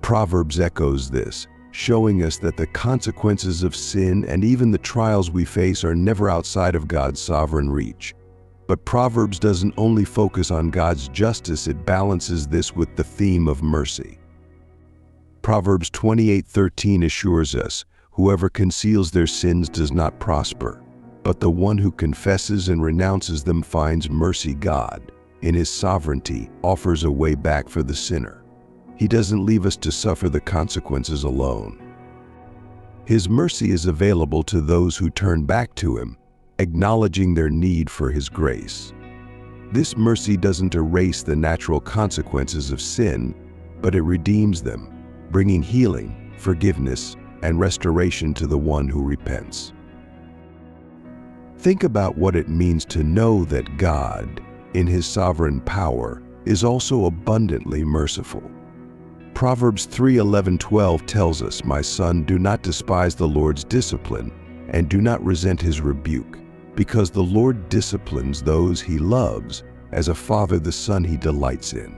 Proverbs echoes this, showing us that the consequences of sin and even the trials we face are never outside of God's sovereign reach. But Proverbs doesn't only focus on God's justice, it balances this with the theme of mercy. Proverbs 28:13 assures us, "Whoever conceals their sins does not prosper, but the one who confesses and renounces them finds mercy." God, in His sovereignty, offers a way back for the sinner. He doesn't leave us to suffer the consequences alone. His mercy is available to those who turn back to Him, acknowledging their need for His grace. This mercy doesn't erase the natural consequences of sin, but it redeems them, bringing healing, forgiveness, and restoration to the one who repents. Think about what it means to know that God, in His sovereign power, is also abundantly merciful. Proverbs 3:11-12 tells us, "My son, do not despise the Lord's discipline, and do not resent His rebuke, because the Lord disciplines those He loves, as a father the son He delights in."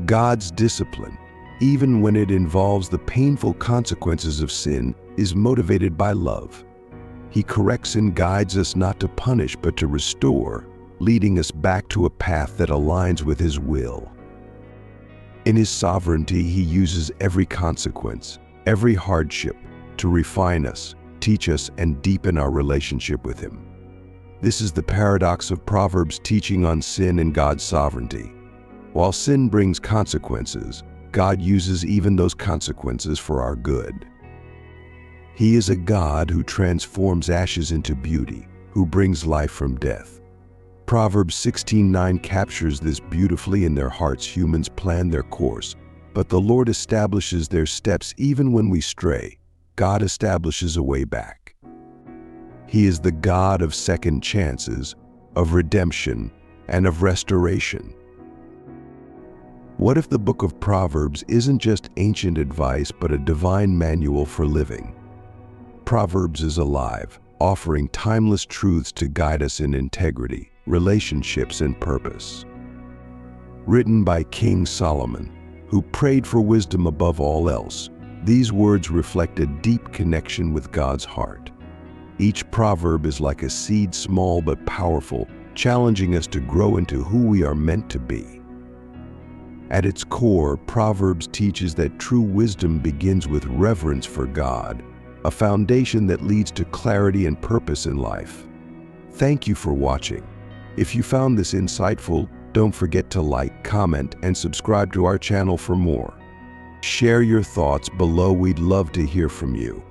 God's discipline, even when it involves the painful consequences of sin, is motivated by love. He corrects and guides us not to punish but to restore, leading us back to a path that aligns with His will. In His sovereignty, He uses every consequence, every hardship, to refine us, teach us, and deepen our relationship with Him. This is the paradox of Proverbs' teaching on sin and God's sovereignty. While sin brings consequences, God uses even those consequences for our good. He is a God who transforms ashes into beauty, who brings life from death. Proverbs 16:9 captures this beautifully. "In their hearts humans plan their course, but the Lord establishes their steps." Even when we stray, God establishes a way back. He is the God of second chances, of redemption, and of restoration. What if the book of Proverbs isn't just ancient advice but a divine manual for living? Proverbs is alive, offering timeless truths to guide us in integrity, relationships, and purpose. Written by King Solomon, who prayed for wisdom above all else, these words reflect a deep connection with God's heart. Each proverb is like a seed, small but powerful, challenging us to grow into who we are meant to be. At its core, Proverbs teaches that true wisdom begins with reverence for God, a foundation that leads to clarity and purpose in life. Thank you for watching. If you found this insightful, don't forget to like, comment, and subscribe to our channel for more. Share your thoughts below. We'd love to hear from you.